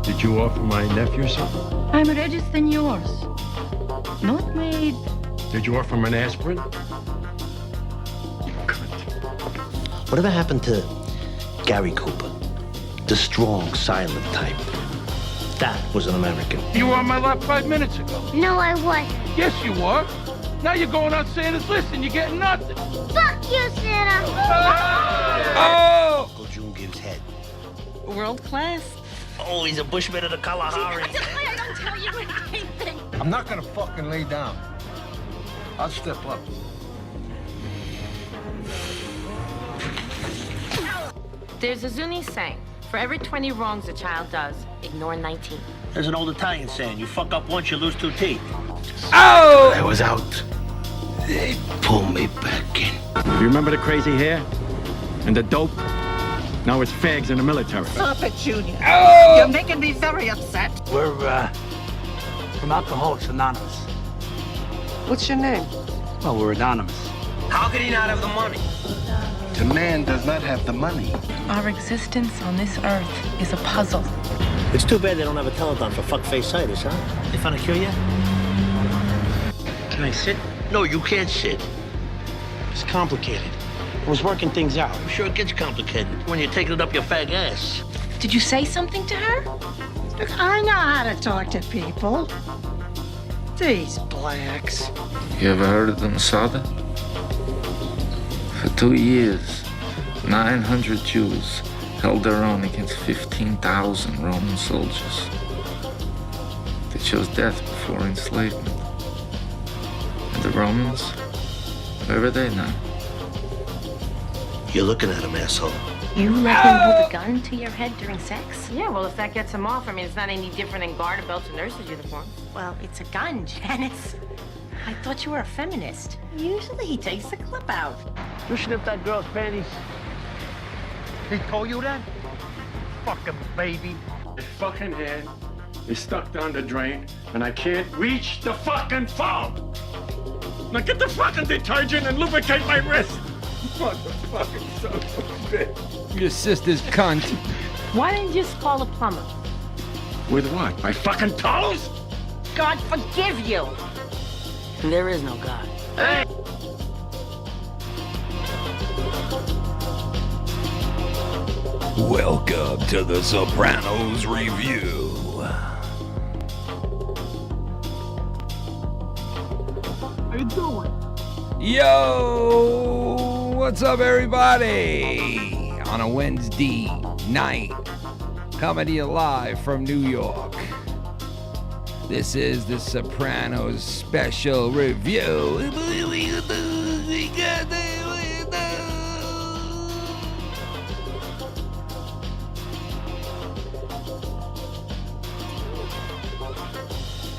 Did you offer my nephew something? I'm registered than yours. Not made. Did you offer him an aspirin? Whatever happened to Gary Cooper? The strong, silent type. That was an American. You were on my lap 5 minutes ago. No, I wasn't. Yes, you were. Now you're going on Santa's list and you're getting nothing. Fuck you, Santa. Oh! Uncle June gives head. World class. Oh, he's a bushman of the Kalahari. I don't tell you anything. I'm not gonna fucking lay down. I'll step up. There's a Zuni saying, for every 20 wrongs a child does, ignore 19. There's an old Italian saying, you fuck up once, you lose 2 teeth. Oh! I was out. They pulled me back in. You remember the crazy hair? And the dope? Now it's fags in the military. Stop it, Junior. Oh! You're making me very upset. We're from Alcoholics Anonymous. What's your name? Well, we're anonymous. How could he not have the money? The man does not have the money. Our existence on this earth is a puzzle. It's too bad they don't have a telethon for fuckface-itis, huh? They found a cure yet? Can I sit? No, you can't sit. It's complicated. I was working things out. I'm sure it gets complicated when you're taking it up your fag ass. Did you say something to her? Look, I know how to talk to people. These blacks. You ever heard of the Masada? For 2 years, 900 Jews held their own against 15,000 Roman soldiers. They chose death before enslavement. And the Romans, where are they now? You're looking at him, asshole. You let him hold a gun to your head during sex? Yeah, well, if that gets him off, I mean, it's not any different than garter belts and nurse's uniforms. Well, it's a gun, Janice. I thought you were a feminist. Usually he takes the clip out. You sniffed that girl's panties. He told you that? Fucking baby. His fucking hand is stuck down the drain, and I can't reach the fucking phone. Now get the fucking detergent and lubricate my wrist. Motherfucking son of a bitch. Your sister's cunt. Why didn't you just call a plumber? With what? My fucking toes? God forgive you! There is no God. Welcome to the Sopranos Review. How you doing? Yo! What's up, everybody? On a Wednesday night, coming to you live from New York. This is the Sopranos Special Review.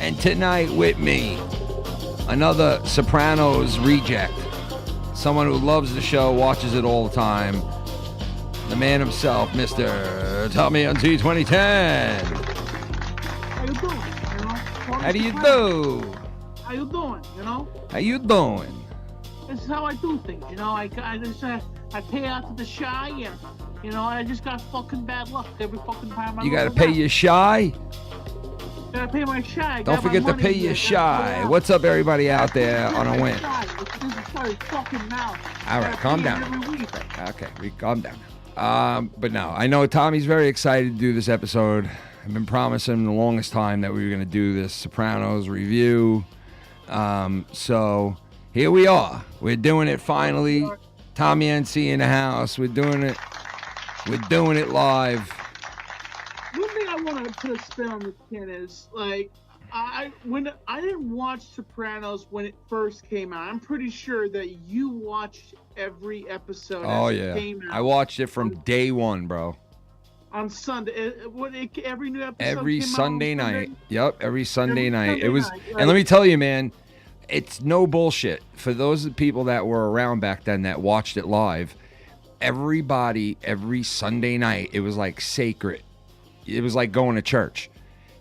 And tonight with me, another Sopranos reject. Someone who loves the show, watches it all the time. The man himself, Mr. Tommy Unti 2010. How you doing? You know? How do you do? How you doing? You know? How you doing? This is how I do things. You know, I just I pay out to the shy, and you know, I just got fucking bad luck every fucking time. You gotta pay your shy? Gotta pay my shy. Don't forget to pay your shy. What's up, everybody out there on a win? All right, calm down. Okay, calm down. But no, I know Tommy's very excited to do this episode. I've been promising the longest time that we were going to do this Sopranos review. So here we are. We're doing it finally. Tommy NC in the house. We're doing it. We're doing it live. One thing I want to put a spin on this kid is like, I didn't watch Sopranos when it first came out. I'm pretty sure that you watched every episode. Oh as yeah, it came out. I watched it from day one, bro. On Sunday, every new episode. Every came Sunday out on night. Sunday? Yep, every Sunday night. Sunday It was, night, and let me tell you, man, it's no bullshit. For those people that were around back then that watched it live, everybody, every Sunday night, it was like sacred. It was like going to church.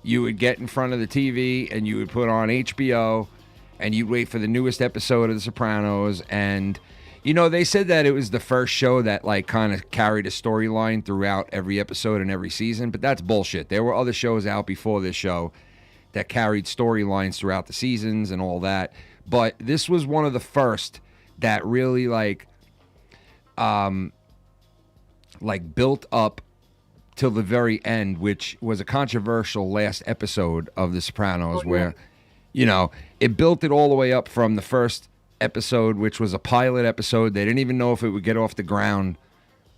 You would get in front of the TV and you would put on HBO and you'd wait for the newest episode of The Sopranos. And, you know, they said that it was the first show that like kind of carried a storyline throughout every episode and every season, but that's bullshit. There were other shows out before this show that carried storylines throughout the seasons and all that. But this was one of the first that really like built up till the very end, which was a controversial last episode of The Sopranos, where, you know, it built it all the way up from the first episode, which was a pilot episode. They didn't even know if it would get off the ground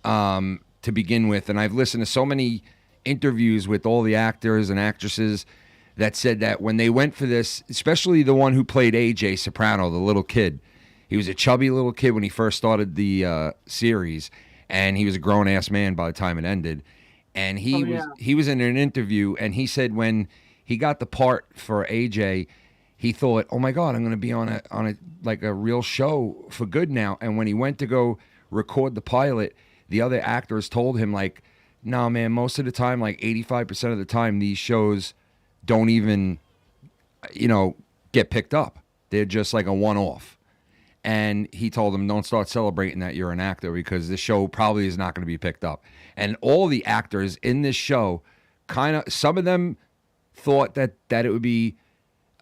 to begin with. And I've listened to so many interviews with all the actors and actresses that said that when they went for this, especially the one who played AJ Soprano, the little kid, he was a chubby little kid when he first started the series, and he was a grown-ass man by the time it ended. And he was in an interview, and he said when he got the part for AJ, he thought, "Oh my God, I'm going to be on a like a real show for good now." And when he went to go record the pilot, the other actors told him like, "No, man, most of the time, like 85% of the time, these shows don't even, you know, get picked up. They're just like a one-off." And he told them, "Don't start celebrating that you're an actor, because this show probably is not going to be picked up." And all the actors in this show, some of them thought that it would be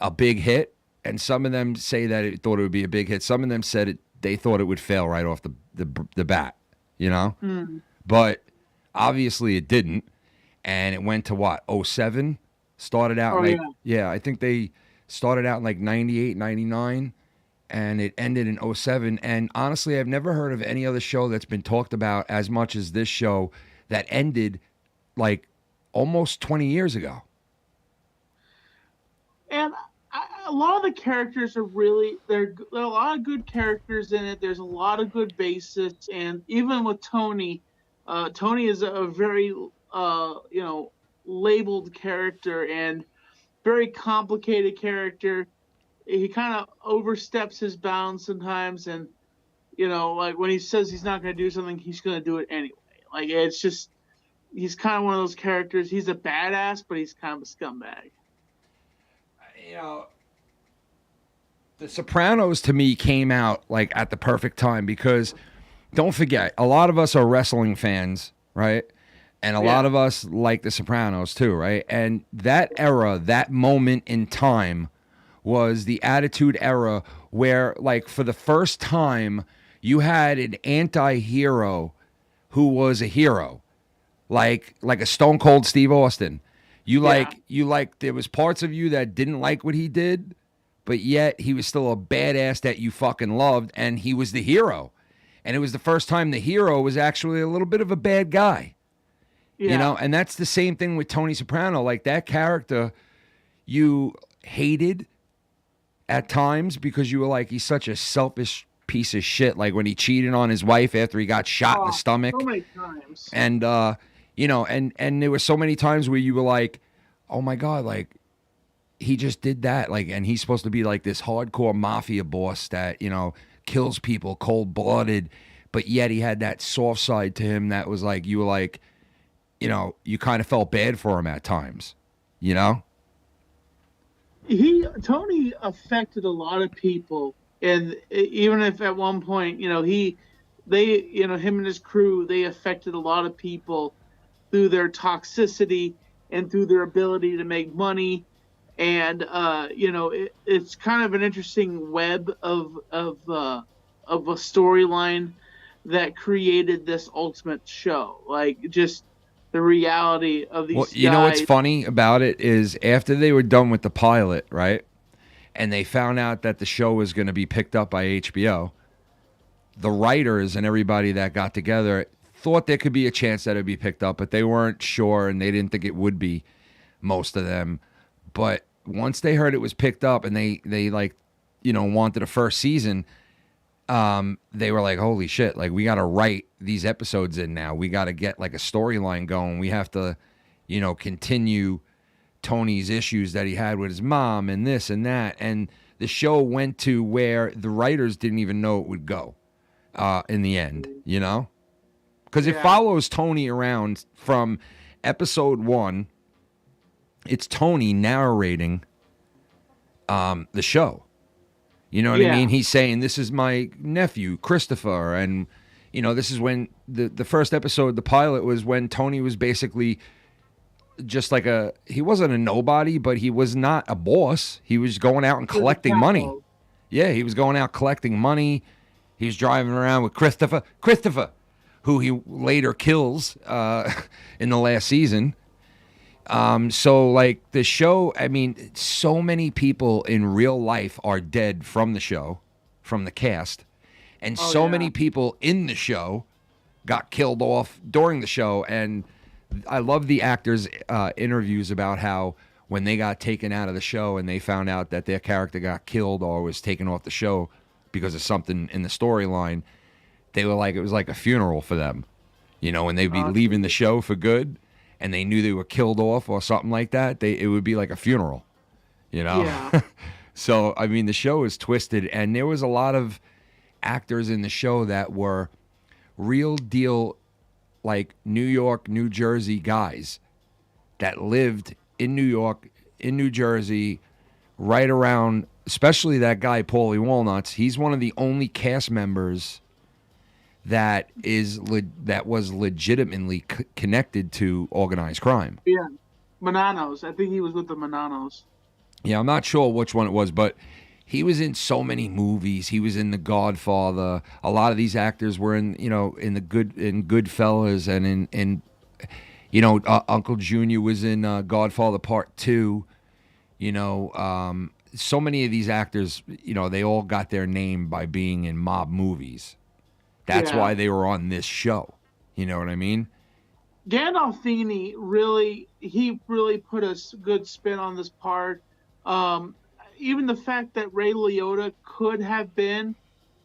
a big hit, and some of them say that it thought it would be a big hit. Some of them said they thought it would fail right off the bat, you know? But obviously it didn't, and it went to what, 07? Started out I think they started out in like 98, 99, and it ended in 07. And honestly, I've never heard of any other show that's been talked about as much as this show that ended like almost 20 years ago. And a lot of the characters are really, there are a lot of good characters in it. There's a lot of good basis. And even with Tony, Tony is a very, labeled character and very complicated character. He kind of oversteps his bounds sometimes. And, like when he says he's not going to do something, he's going to do it anyway. Like, it's just, he's kind of one of those characters. He's a badass, but he's kind of a scumbag. The Sopranos to me came out like at the perfect time, because don't forget, a lot of us are wrestling fans, right? And a lot of us like the Sopranos too, right? And that era, that moment in time was the Attitude Era, where like for the first time you had an anti-hero who was a hero, like a Stone Cold Steve Austin. You there was parts of you that didn't like what he did, but yet he was still a badass that you fucking loved, and he was the hero. And it was the first time the hero was actually a little bit of a bad guy. Yeah. And that's the same thing with Tony Soprano. Like, that character you hated at times because you were like, he's such a selfish piece of shit. Like when he cheated on his wife after he got shot in the stomach. So many times. And, and there were so many times where you were like, oh my God, like, he just did that. Like, and he's supposed to be like this hardcore mafia boss that, kills people cold-blooded, but yet he had that soft side to him that was like, you were like, you kind of felt bad for him at times, Tony affected a lot of people, and even if at one point, him and his crew, they affected a lot of people through their toxicity and through their ability to make money. And, it's kind of an interesting web of a storyline that created this ultimate show. Like, just the reality of these guys. You know what's funny about it is after they were done with the pilot, right, and they found out that the show was going to be picked up by HBO, the writers and everybody that got together thought there could be a chance that it would be picked up, but they weren't sure, and they didn't think it would be, most of them. But once they heard it was picked up and they wanted a first season, they were like, holy shit, like, we got to write these episodes in now. We got to get like a storyline going. We have to, continue Tony's issues that he had with his mom and this and that. And the show went to where the writers didn't even know it would go in the end, because it follows Tony around from episode 1. It's Tony narrating the show. You know what I mean? He's saying, this is my nephew, Christopher. And, you know, this is when the first episode, the pilot, was when Tony was basically just like he wasn't a nobody, but he was not a boss. He was going out and collecting money. Yeah, he was going out collecting money. He was driving around with Christopher, who he later kills in the last season. So, like, the show, I mean, so many people in real life are dead from the show, from the cast. And many people in the show got killed off during the show. And I love the actors' interviews about how when they got taken out of the show and they found out that their character got killed or was taken off the show because of something in the storyline, they were like, it was like a funeral for them. You know, when they'd be leaving the show for good and they knew they were killed off or something like that, it would be like a funeral, you know? Yeah. So, I mean, the show is twisted, and there was a lot of actors in the show that were real deal, like New York, New Jersey guys that lived in New York, in New Jersey, right around, especially that guy, Paulie Walnuts. He's one of the only cast members that was legitimately connected to organized crime. Yeah, Mananos. I think he was with the Mananos. Yeah, I'm not sure which one it was, but he was in so many movies. He was in The Godfather. A lot of these actors were in Goodfellas, and in Uncle Junior was in Godfather Part 2. You know, so many of these actors, you know, they all got their name by being in mob movies. That's why they were on this show. You know what I mean? Gandolfini really put a good spin on this part. Even the fact that Ray Liotta could have been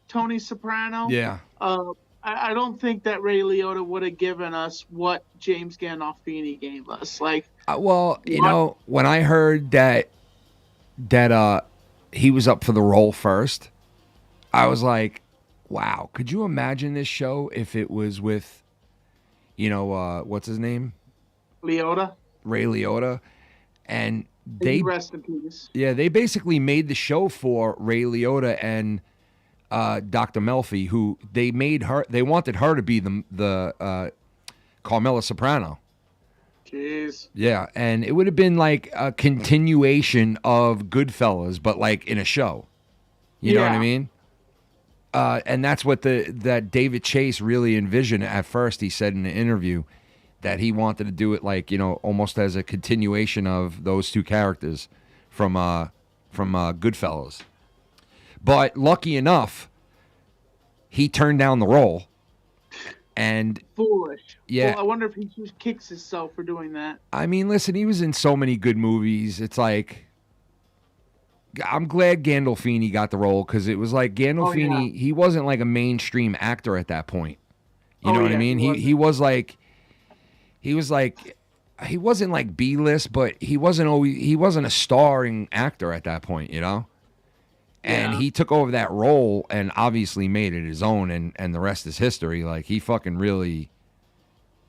Tony Soprano. Yeah. I don't think that Ray Liotta would have given us what James Gandolfini gave us. Like, you know, when I heard that he was up for the role first, I was like, wow, could you imagine this show if it was with, you know, what's his name? Liotta. Ray Liotta. And rest in peace. Yeah, they basically made the show for Ray Liotta and Dr. Melfi, who they wanted her to be the Carmela Soprano. Jeez. Yeah, and it would have been like a continuation of Goodfellas, but like in a show. You know what I mean? And that's what that David Chase really envisioned at first. He said in an interview that he wanted to do it like, you know, almost as a continuation of those two characters from Goodfellas. But lucky enough, he turned down the role. And foolish. Yeah. Well, I wonder if he just kicks himself for doing that. I mean, listen, he was in so many good movies. It's like, I'm glad Gandolfini got the role, because it was like Gandolfini, he wasn't like a mainstream actor at that point. You know what I mean? He wasn't like B-list, but he wasn't a starring actor at that point, you know? And he took over that role and obviously made it his own, and the rest is history. Like, he fucking really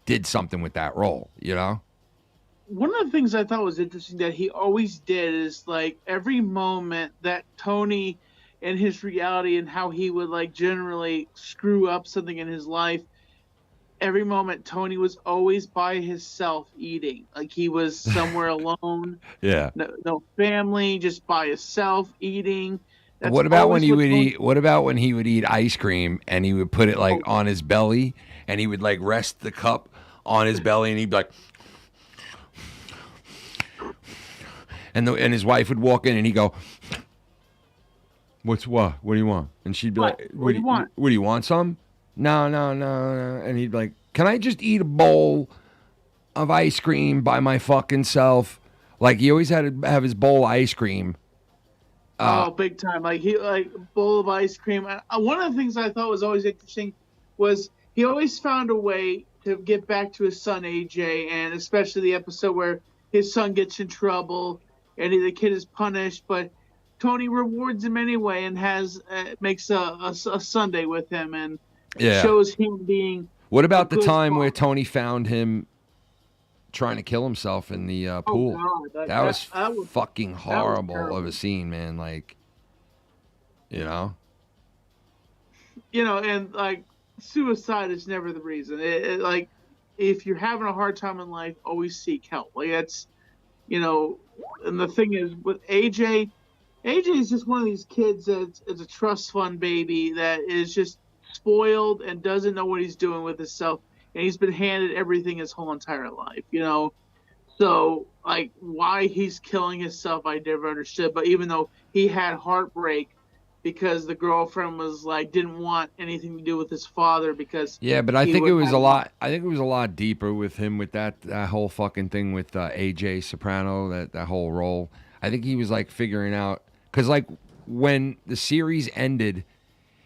did something with that role, you know? One of the things I thought was interesting that he always did is, like, every moment that Tony and his reality and how he would, like, generally screw up something in his life, every moment Tony was always by himself eating. Like, he was somewhere alone. Yeah. No family, just by himself eating. That's what about when he would eat? What about when he would eat ice cream and he would put it like on his belly, and he would like rest the cup on his belly, and he'd be like, and his wife would walk in and he'd go, what do you want? And she'd be like, what do you want? What do you want? Some? No. And he'd be like, can I just eat a bowl of ice cream by my fucking self? Like, he always had to have his bowl of ice cream. Big time. Like, a bowl of ice cream. One of the things I thought was always interesting was he always found a way to get back to his son, AJ, and especially the episode where his son gets in trouble and the kid is punished, but Tony rewards him anyway and makes a Sunday with him, and shows him being What about the good time where father. Tony found him trying to kill himself in the pool? God, that was was fucking horrible terrible. of a scene, man. Like, you know? And like suicide is never the reason. Like, if you're having a hard time in life, always seek help. Like that's, and the thing is with AJ is just one of these kids that's a trust fund baby that is just spoiled and doesn't know what he's doing with himself, and he's been handed everything his whole entire life. So like why he's killing himself, I never understood. But even though he had heartbreak because the girlfriend was like didn't want anything to do with his father because but I think it was a lot. I think it was a lot deeper with him with that whole fucking thing with AJ Soprano, that whole role. I think he was like figuring out because like when the series ended,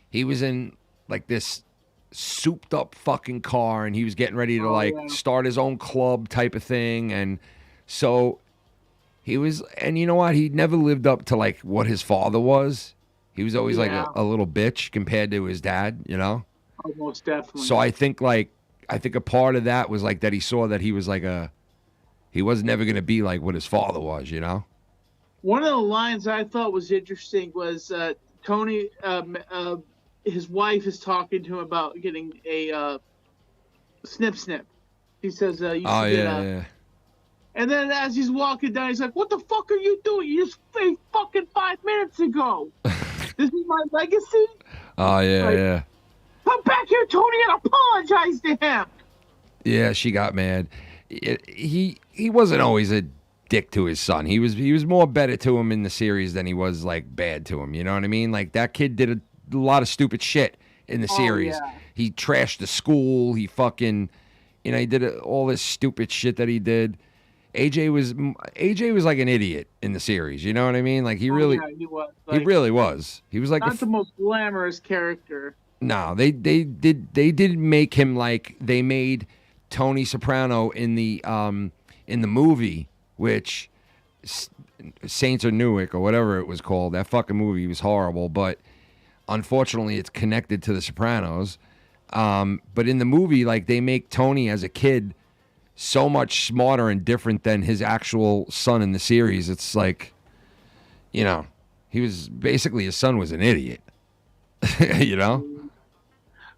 he was in like this souped up fucking car and he was getting ready to start his own club type of thing, and so he was. And you know what? He never lived up to like what his father was. He was always like a little bitch compared to his dad, Oh, most definitely. So I think a part of that was like that he saw that he was like he was never going to be like what his father was, One of the lines I thought was interesting was Tony, his wife is talking to him about getting a snip. He says, you should get And then as he's walking down, he's like, what the fuck are you doing? You just faked fucking 5 minutes ago. This is my legacy? Oh, yeah. Come back here, Tony, and apologize to him. Yeah, she got mad. He wasn't always a dick to his son. He was more better to him in the series than he was, like, bad to him. You know what I mean? Like, that kid did a lot of stupid shit in the series. Yeah. He trashed the school. He fucking, he did all this stupid shit that he did. AJ was like an idiot in the series. You know what I mean? Like he really was. He really was. He was like not the most glamorous character. No, they did make him like they made Tony Soprano in the movie, which Saints of Newark or whatever it was called. That fucking movie was horrible, but unfortunately it's connected to the Sopranos. But in the movie, like they make Tony as a kid so much smarter and different than his actual son in the series. It's like, he was basically, his son was an idiot. Goo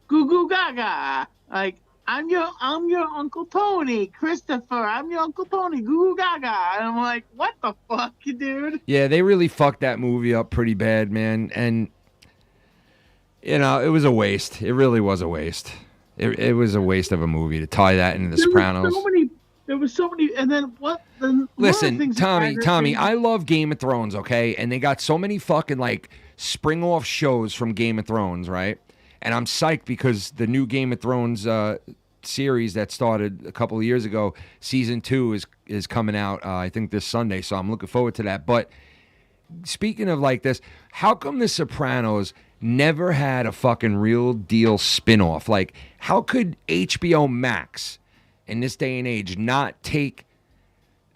goo gaga. Like, I'm your Uncle Tony. Christopher, I'm your Uncle Tony. Goo goo gaga. And I'm like, what the fuck, dude? Yeah, they really fucked that movie up pretty bad, man. And, it was a waste. It really was a waste. It was a waste of a movie to tie that into The Sopranos. There was so many, and then what? Listen, Tommy, I love Game of Thrones, okay? And they got so many fucking, like, spring-off shows from Game of Thrones, right? And I'm psyched because the new Game of Thrones series that started a couple of years ago, season 2 is coming out, I think, this Sunday, so I'm looking forward to that. But speaking of like this, how come The Sopranos never had a fucking real deal spin-off? Like, how could HBO Max in this day and age not take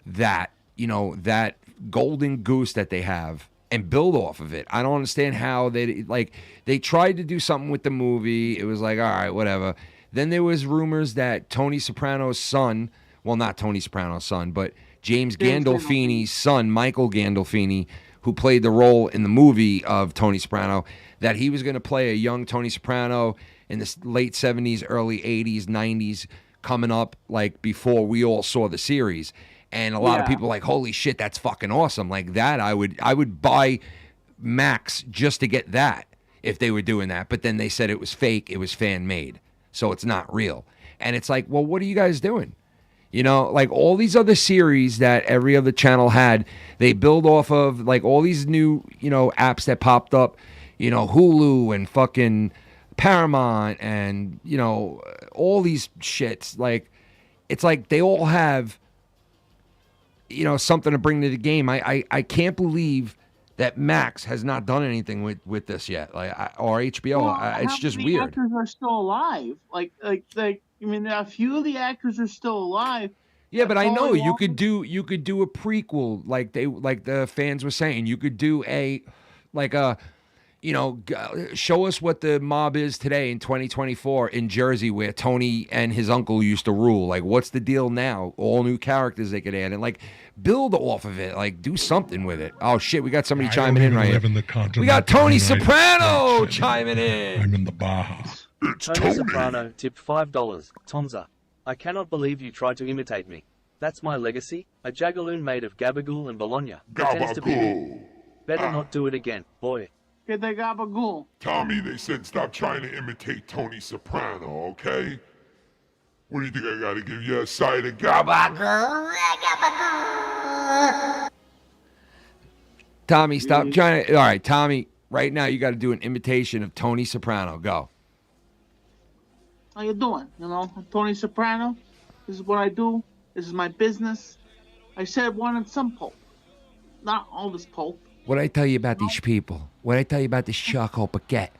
that, that golden goose that they have and build off of it? I don't understand how they tried to do something with the movie. It was like, all right, whatever. Then there was rumors that Tony Soprano's son, well, not Tony Soprano's son, but James Gandolfini's son, Michael Gandolfini, who played the role in the movie of Tony Soprano, that he was going to play a young Tony Soprano in the late 70s, early 80s, 90s, coming up, like, before we all saw the series. And a lot of people like, holy shit, that's fucking awesome. Like that, I would buy Max just to get that if they were doing that. But then they said it was fake, it was fan-made, so it's not real. And it's like, well, what are you guys doing? Like all these other series that every other channel had, they build off of, like, all these new, apps that popped up, Hulu and fucking Paramount and, all these shits. Like, it's like they all have, something to bring to the game. I can't believe that Max has not done anything with this yet, or HBO. Well, it's just weird. weird. Actors are still alive. I mean, a few of the actors are still alive. Yeah, but I know you could do a prequel, like the fans were saying. You could do a you know, show us what the mob is today in 2024 in Jersey, where Tony and his uncle used to rule. Like, what's the deal now? All new characters they could add, and like build off of it. Like, do something with it. Oh shit, we got somebody chiming in right here. We got Tony Soprano chiming in. I'm in the Baja. It's Tony Soprano tipped $5. Tomza, I cannot believe you tried to imitate me. That's my legacy, a jagaloon made of gabagool and bologna. Pretends to be better not do it again, boy. Get that gabagool. Tommy, they said stop trying to imitate Tony Soprano, okay? What do you think I gotta give you a side of gabagool? Tommy, stop trying to. All right, Tommy, right now you got to do an imitation of Tony Soprano. Go. How you doing? You know, I'm Tony Soprano. This is what I do. This is my business. I said one in some pulp. Not all this pulp. What I tell you about these people? What I tell you about this charcoal baguette?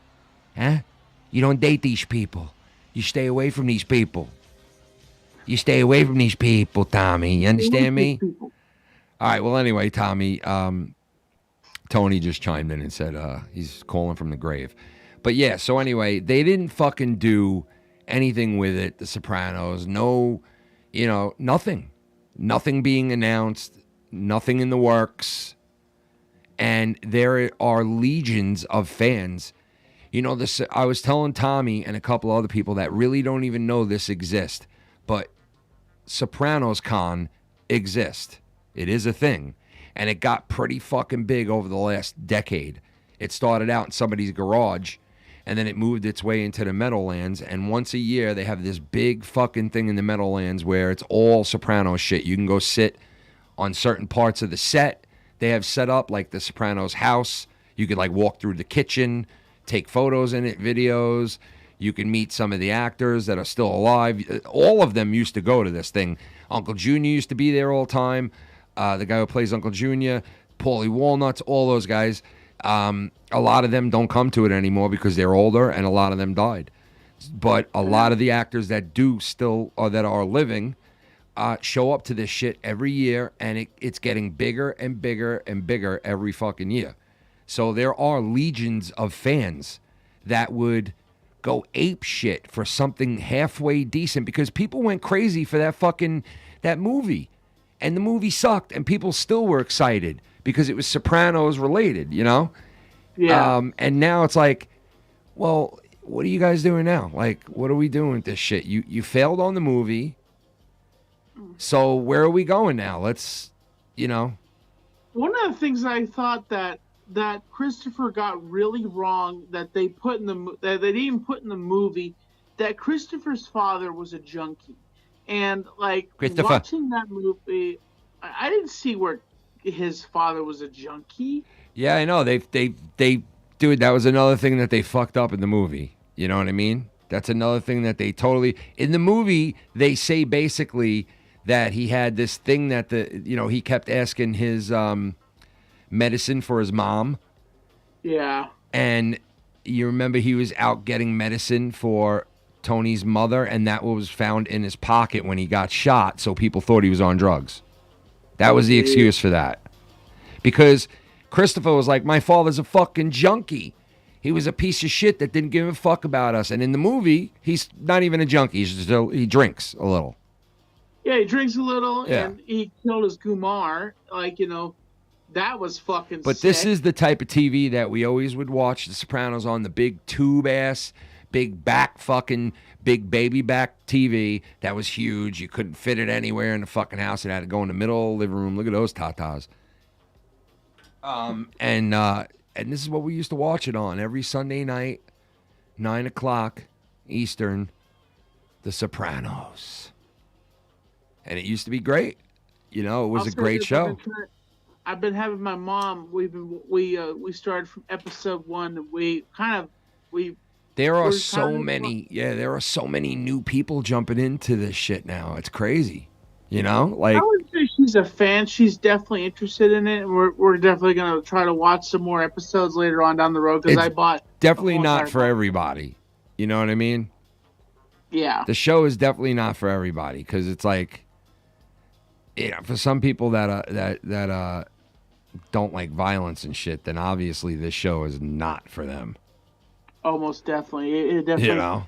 Huh? You don't date these people. You stay away from these people. You stay away from these people, Tommy. You understand me? All right, well, anyway, Tommy, Tony just chimed in and said he's calling from the grave. But yeah, so anyway, they didn't fucking do anything with it, The Sopranos. No, you know, nothing. Nothing being announced, nothing in the works. And there are legions of fans. You know, this. I was telling Tommy and a couple other people that really don't even know this exists, but Sopranos Con exists. It is a thing. And it got pretty fucking big over the last decade. It started out in somebody's garage, and then it moved its way into the Meadowlands. And once a year, they have this big fucking thing in the Meadowlands where it's all Sopranos shit. You can go sit on certain parts of the set. They have set up like the Sopranos house. You could like walk through the kitchen, take photos in it, videos. You can meet some of the actors that are still alive. All of them used to go to this thing. Uncle Junior used to be there all the time. The guy who plays Uncle Junior, Paulie Walnuts, all those guys. A lot of them don't come to it anymore because they're older, and a lot of them died. But a lot of the actors that do still, or that are living, show up to this shit every year, and it's getting bigger and bigger and bigger every fucking year. So there are legions of fans that would go ape shit for something halfway decent because people went crazy for that movie. And the movie sucked, and people still were excited because it was Sopranos related, you know? Yeah. And now it's like, well, what are you guys doing now? Like, what are we doing with this shit? You failed on the movie. So where are we going now? Let's, you know. One of the things I thought that Christopher got really wrong that they didn't put in the movie, that Christopher's father was a junkie, and like watching that movie, I didn't see where his father was a junkie. Yeah, I know. They dude, that was another thing that they fucked up in the movie. You know what I mean? That's another thing that they totally in the movie they say basically that he had this thing that he kept asking his medicine for his mom. Yeah. And you remember he was out getting medicine for Tony's mother, and that was found in his pocket when he got shot, so people thought he was on drugs. That was the excuse for that. Because Christopher was like, my father's a fucking junkie. He was a piece of shit that didn't give a fuck about us. And in the movie, he's not even a junkie. He drinks a little. Yeah, he drinks a little, and he killed his Gumar. Like, you know, that was fucking But sick. this is the type of TV that we always would watch The Sopranos on, the big tube-ass, big baby back TV. That was huge. You couldn't fit it anywhere in the fucking house. It had to go in the middle of the living room. Look at those tatas. And this is what we used to watch it on every Sunday night, 9 o'clock Eastern, The Sopranos. And it used to be great. You know, it was a great show. I've been having my mom. We started from episode 1. There are so many. Yeah, there are so many new people jumping into this shit now. It's crazy. You know, like I would say she's a fan. She's definitely interested in it. And we're definitely gonna try to watch some more episodes later on down the road because I bought. Definitely not for everybody. You know what I mean? Yeah. The show is definitely not for everybody because it's like, for some people that don't like violence and shit, then obviously this show is not for them. Almost definitely. It definitely. You know?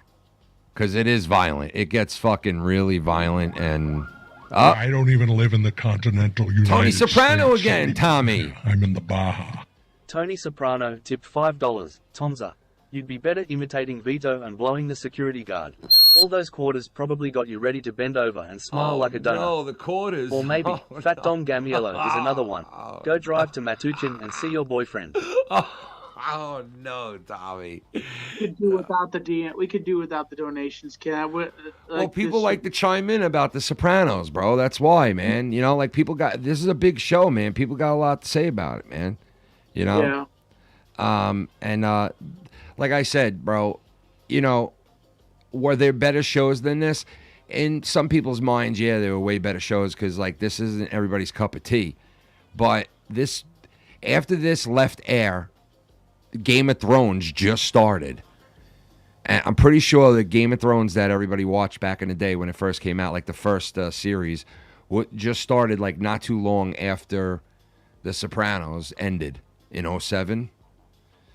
Because it is violent. It gets fucking really violent and... I don't even live in the continental United Tony Soprano States again, anymore. Tommy. I'm in the Baja. Tony Soprano tipped $5. Tomza. You'd be better imitating Vito and blowing the security guard. All those quarters probably got you ready to bend over and smile like a donut. No, the quarters. Or maybe Fat Dom Gamiello is another one. Go drive to Matuchin and see your boyfriend. Oh no, Tommy. We could do without the We could do without the donations, Ken. Well, people like to chime in about the Sopranos, bro. That's why, man. You know, like people got this is a big show, man. People got a lot to say about it, man. You know. Yeah. Like I said, bro, you know, were there better shows than this? In some people's minds, yeah, there were way better shows because like this isn't everybody's cup of tea. But this, after this left air, Game of Thrones just started. And I'm pretty sure the Game of Thrones that everybody watched back in the day when it first came out, like the first series, just started like not too long after The Sopranos ended in 2007.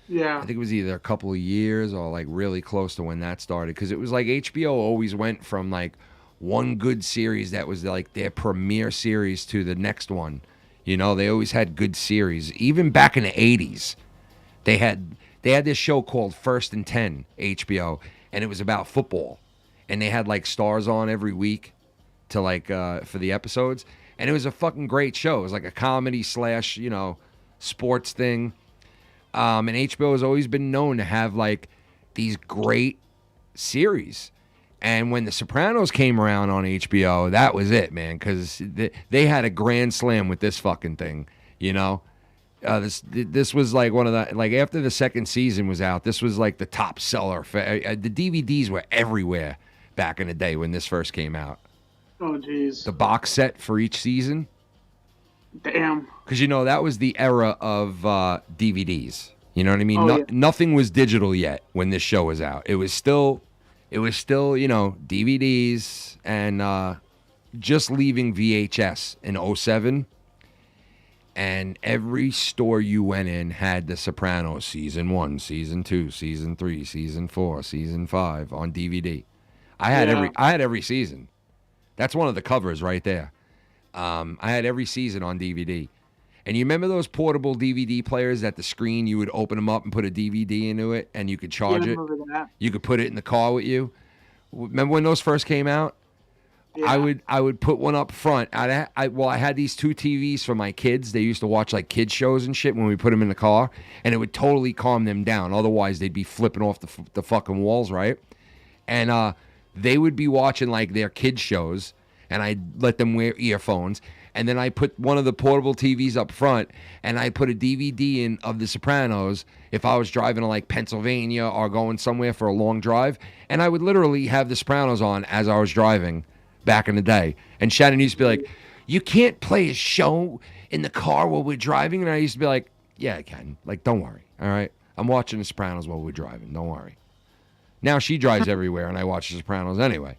Yeah. I think it was either a couple of years or like really close to when that started. Because it was like HBO always went from like one good series that was like their premiere series to the next one. You know, they always had good series. Even back in the 80s. They had this show called First and 10, HBO, and it was about football. And they had like stars on every week to like for the episodes. And it was a fucking great show. It was like a comedy / you know, sports thing. And HBO has always been known to have like these great series. And when The Sopranos came around on HBO, that was it, man, because they had a grand slam with this fucking thing, you know? This was like one of the, like after the second season was out, this was like the top seller. The DVDs were everywhere back in the day when this first came out. Oh, jeez. The box set for each season. Damn. Because, you know, that was the era of DVDs. You know what I mean? Oh, yeah. Nothing was digital yet when this show was out. It was still, you know, DVDs and just leaving VHS in 2007. And every store you went in had The Sopranos Season 1, Season 2, Season 3, Season 4, Season 5 on DVD. I had every season. That's one of the covers right there. I had every season on DVD. And you remember those portable DVD players at the screen? You would open them up and put a DVD into it, and you could charge it. That. You could put it in the car with you. Remember when those first came out? Yeah. I would put one up front. I had these two TVs for my kids. They used to watch like kids shows and shit when we put them in the car, and it would totally calm them down. Otherwise, they'd be flipping off the fucking walls, right? And they would be watching like their kids shows, and I'd let them wear earphones. And then I put one of the portable TVs up front, and I put a DVD in of The Sopranos if I was driving to like Pennsylvania or going somewhere for a long drive. And I would literally have The Sopranos on as I was driving back in the day. And Shannon used to be like, you can't play a show in the car while we're driving. And I used to be like, yeah, I can. Like, don't worry. All right. I'm watching The Sopranos while we're driving. Don't worry. Now she drives everywhere, and I watch The Sopranos anyway.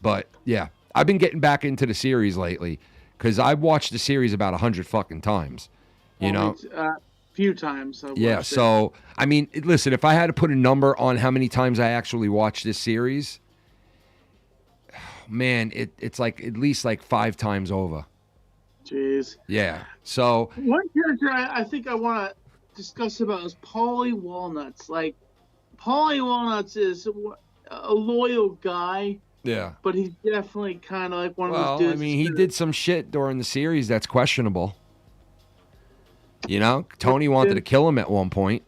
But yeah, I've been getting back into the series lately because I've watched the series about 100 fucking times. You know? Few times. Yeah, so, I mean, listen, if I had to put a number on how many times I actually watched this series, man, it's like at least like 5 times over. Jeez. Yeah. So one character I think I want to discuss about is Paulie Walnuts. Like, Paulie Walnuts is a loyal guy. Yeah. But he's definitely kind of like one of those dudes. I mean, he did some shit during the series that's questionable. You know, Tony wanted to kill him at one point.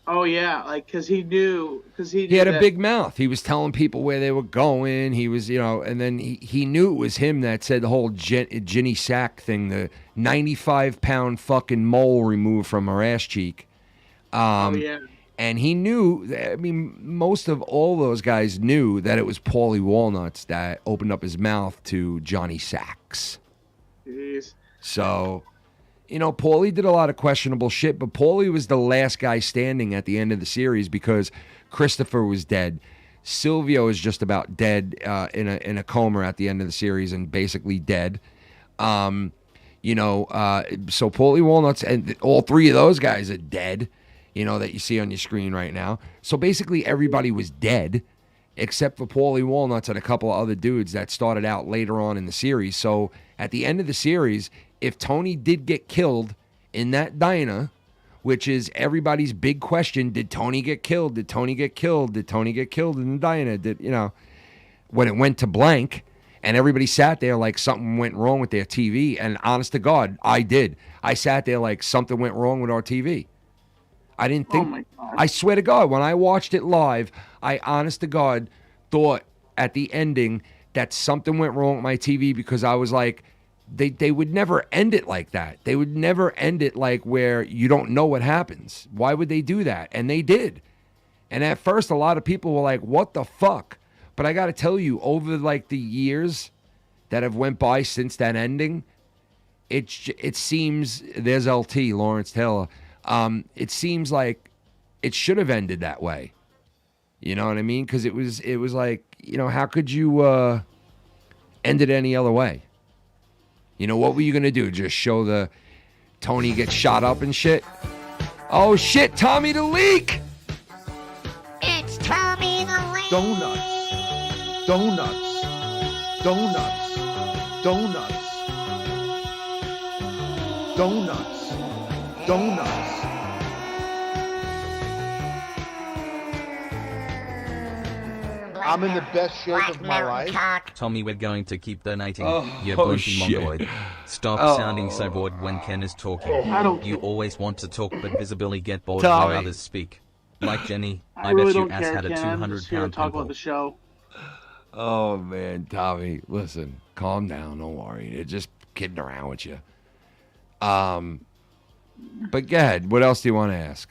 Oh yeah, like because he had a big mouth. He was telling people where they were going. He was, you know, and then he knew it was him that said the whole Ginny Sack thing, the 95-pound fucking mole removed from her ass cheek. Oh yeah. And he knew. I mean, most of all those guys knew that it was Paulie Walnuts that opened up his mouth to Johnny Sacks. Jeez. So, you know, Paulie did a lot of questionable shit, but Paulie was the last guy standing at the end of the series because Christopher was dead. Silvio is just about dead in a coma at the end of the series and basically dead. You know, so Paulie Walnuts and all three of those guys are dead, you know, that you see on your screen right now. So basically everybody was dead except for Paulie Walnuts and a couple of other dudes that started out later on in the series. So at the end of the series, if Tony did get killed in that diner, which is everybody's big question, did Tony get killed? Did Tony get killed? Did Tony get killed in the diner? Did, you know, when it went to blank, and everybody sat there like something went wrong with their TV. And honest to God, I did. I sat there like something went wrong with our TV. I didn't think. Oh my God. I swear to God, when I watched it live, I honest to God thought at the ending that something went wrong with my TV, because I was like, they would never end it like that. They would never end it like where you don't know what happens. Why would they do that? And they did. And at first, a lot of people were like, what the fuck? But I got to tell you, over like the years that have went by since that ending, it seems, there's LT, Lawrence Taylor, it seems like it should have ended that way. You know what I mean? Because it was like, you know, how could you end it any other way? You know, what were you going to do? Just show the Tony get shot up and shit? Oh shit, Tommy the Leak! It's Tommy the Leak. Donuts. Donuts. Donuts. Donuts. Donuts. Donuts. I'm in the best shape of my life. Tommy, we're going to keep donating. You oh, booty shit. mongoloid. Stop sounding so bored when Ken is talking. You always want to talk but visibly get bored Tommy. while others speak. Like Jenny, I really bet you don't ass care, had a Ken. I'm just here to 200-pound talk pimple. about the show. Oh, man, Tommy, listen, calm down. Don't worry. They're just kidding around with you. But go ahead. What else do you want to ask?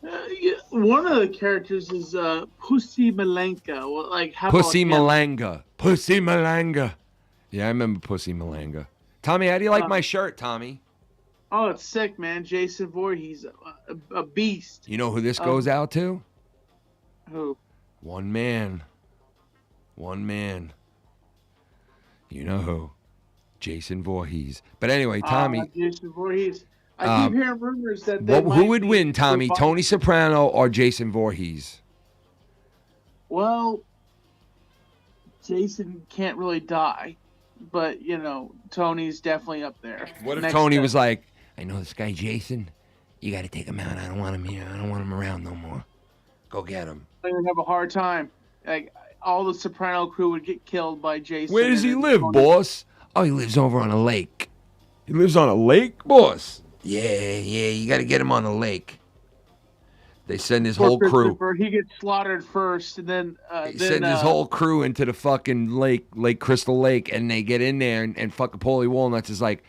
Yeah, one of the characters is Pussy Malenka. Well, like, how Pussy about him? Malanga. Pussy Malanga. Yeah, I remember Pussy Malanga. Tommy, how do you like my shirt, Tommy? Oh, it's sick, man. Jason Voorhees, a beast. You know who this goes out to? Who? One man. One man. You know who? Jason Voorhees. But anyway, Tommy. Jason Voorhees. I keep hearing rumors that they who would win, Tommy? Tony Soprano or Jason Voorhees? Well, Jason can't really die, but you know, Tony's definitely up there. What if Tony was like, I know this guy Jason. You got to take him out. I don't want him here. I don't want him around no more. Go get him. They would have a hard time. Like all the Soprano crew would get killed by Jason. Where does he live, Tony. boss? Oh, he lives over on a lake. He lives on a lake, boss? Yeah, you got to get him on the lake. They send his whole crew. He gets slaughtered first, and then They send his whole crew into the fucking lake, Crystal Lake, and they get in there, and fucking Paulie Walnuts is like,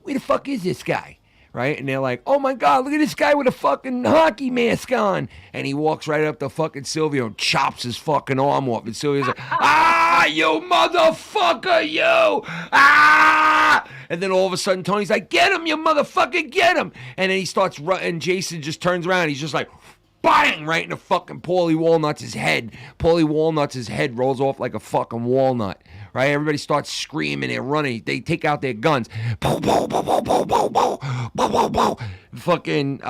where the fuck is this guy? Right? And they're like, oh my God, look at this guy with a fucking hockey mask on. And he walks right up to fucking Silvio and chops his fucking arm off. And Silvio's like, ah, you motherfucker, you! Ah! And then all of a sudden, Tony's like, get him, you motherfucker, get him! And then he starts running, and Jason just turns around. He's just like, bang! Right in the fucking Paulie Walnuts' head. Paulie Walnuts' head rolls off like a fucking walnut. Right? Everybody starts screaming. They're running. They take out their guns. Fucking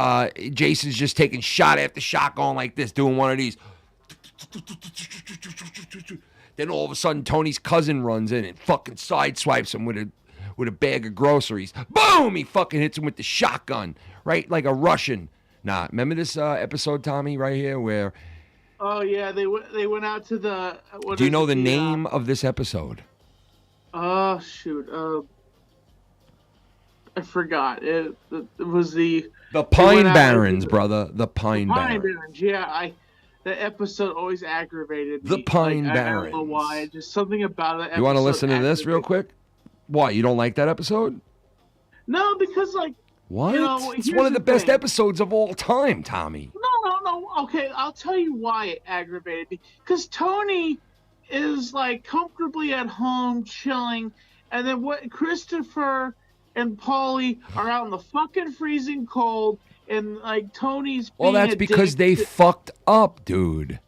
Jason's just taking shot after shot going like this, doing one of these. Then all of a sudden, Tony's cousin runs in and fucking sideswipes him with a bag of groceries. Boom! He fucking hits him with the shotgun. Right? Like a Russian. Nah, remember this episode, Tommy, right here, where... Oh yeah, they went out to the. Do you know the name of this episode? Oh shoot, I forgot. It was the Pine Barrens, brother. The Pine Barrens. Yeah, the episode always aggravated me. The Pine I Barrens. don't know why. Just something about it. You want to listen to this real quick? Why, you don't like that episode? No, because like. What? You know, it's one of the best episodes of all time, Tommy. No. Okay, I'll tell you why it aggravated me. Because Tony is like comfortably at home chilling, and then what? Christopher and Paulie are out in the fucking freezing cold, and like Tony's. Well, that's because they fucked up, dude.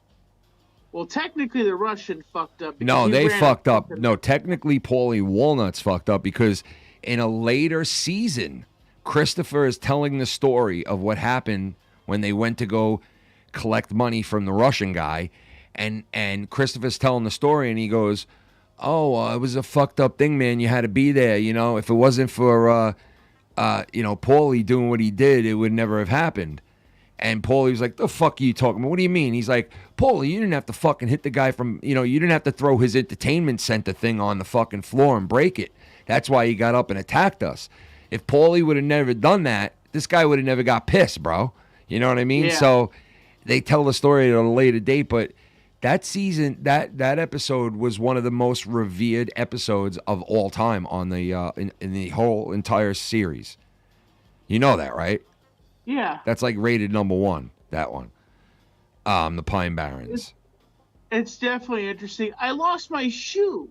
Well, technically, the Russian fucked up. No, they fucked up. No, technically, Paulie Walnuts fucked up because in a later season, Christopher is telling the story of what happened when they went to go collect money from the Russian guy. And Christopher's telling the story, and he goes, it was a fucked up thing, man. You had to be there. You know, if it wasn't for, Paulie doing what he did, it would never have happened. And Paulie was like, the fuck are you talking about? What do you mean? He's like, Paulie, you didn't have to fucking hit the guy from, you didn't have to throw his entertainment center thing on the fucking floor and break it. That's why he got up and attacked us. If Paulie would have never done that, this guy would have never got pissed, bro. You know what I mean? Yeah. So they tell the story at a later date, but that season, that episode was one of the most revered episodes of all time on the in the whole entire series. You know that, right? Yeah. That's like rated #1, that one. The Pine Barrens. It's definitely interesting. I lost my shoe.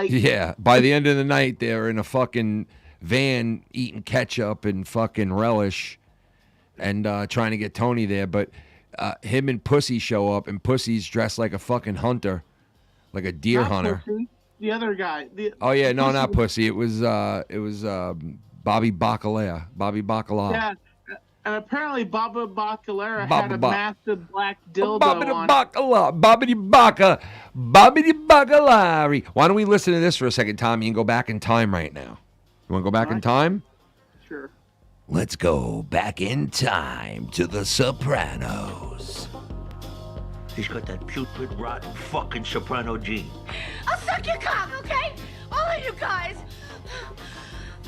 Yeah. By the end of the night, they're in a fucking van eating ketchup and fucking relish and trying to get Tony there. But him and Pussy show up, and Pussy's dressed like a fucking hunter, like a deer hunter. Pussy, the other guy. Oh yeah, no, not Pussy. It was Bobby Bacalera. Bobby Bacala. Yeah, and apparently Baba Bacalera had a massive black dildo on. Bobby Bacalari. Why don't we listen to this for a second, Tommy, and go back in time right now? You want to go back in time? Sure. Let's go back in time to the Sopranos. He's got that putrid, rotten fucking soprano gene. I'll suck your cock, okay? All of you guys.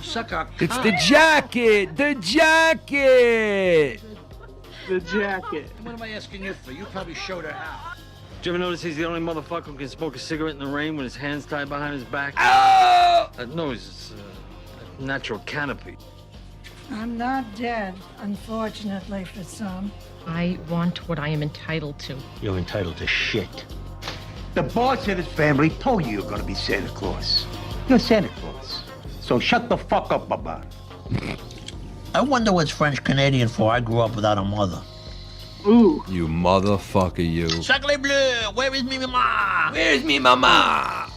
Suck our cock. It's the jacket! The jacket! The jacket. What am I asking you for? You probably showed her how. Did you ever notice he's the only motherfucker who can smoke a cigarette in the rain with his hands tied behind his back? Oh! No, it's a natural canopy. I'm not dead, unfortunately for some. I want what I am entitled to. You're entitled to shit. The boss of this family told you you're gonna be Santa Claus. You're Santa Claus. So shut the fuck up, Baba. I wonder what's French Canadian for. I grew up without a mother. Ooh. You motherfucker, you. Sacre bleu! Where is me mama? Where's me mama?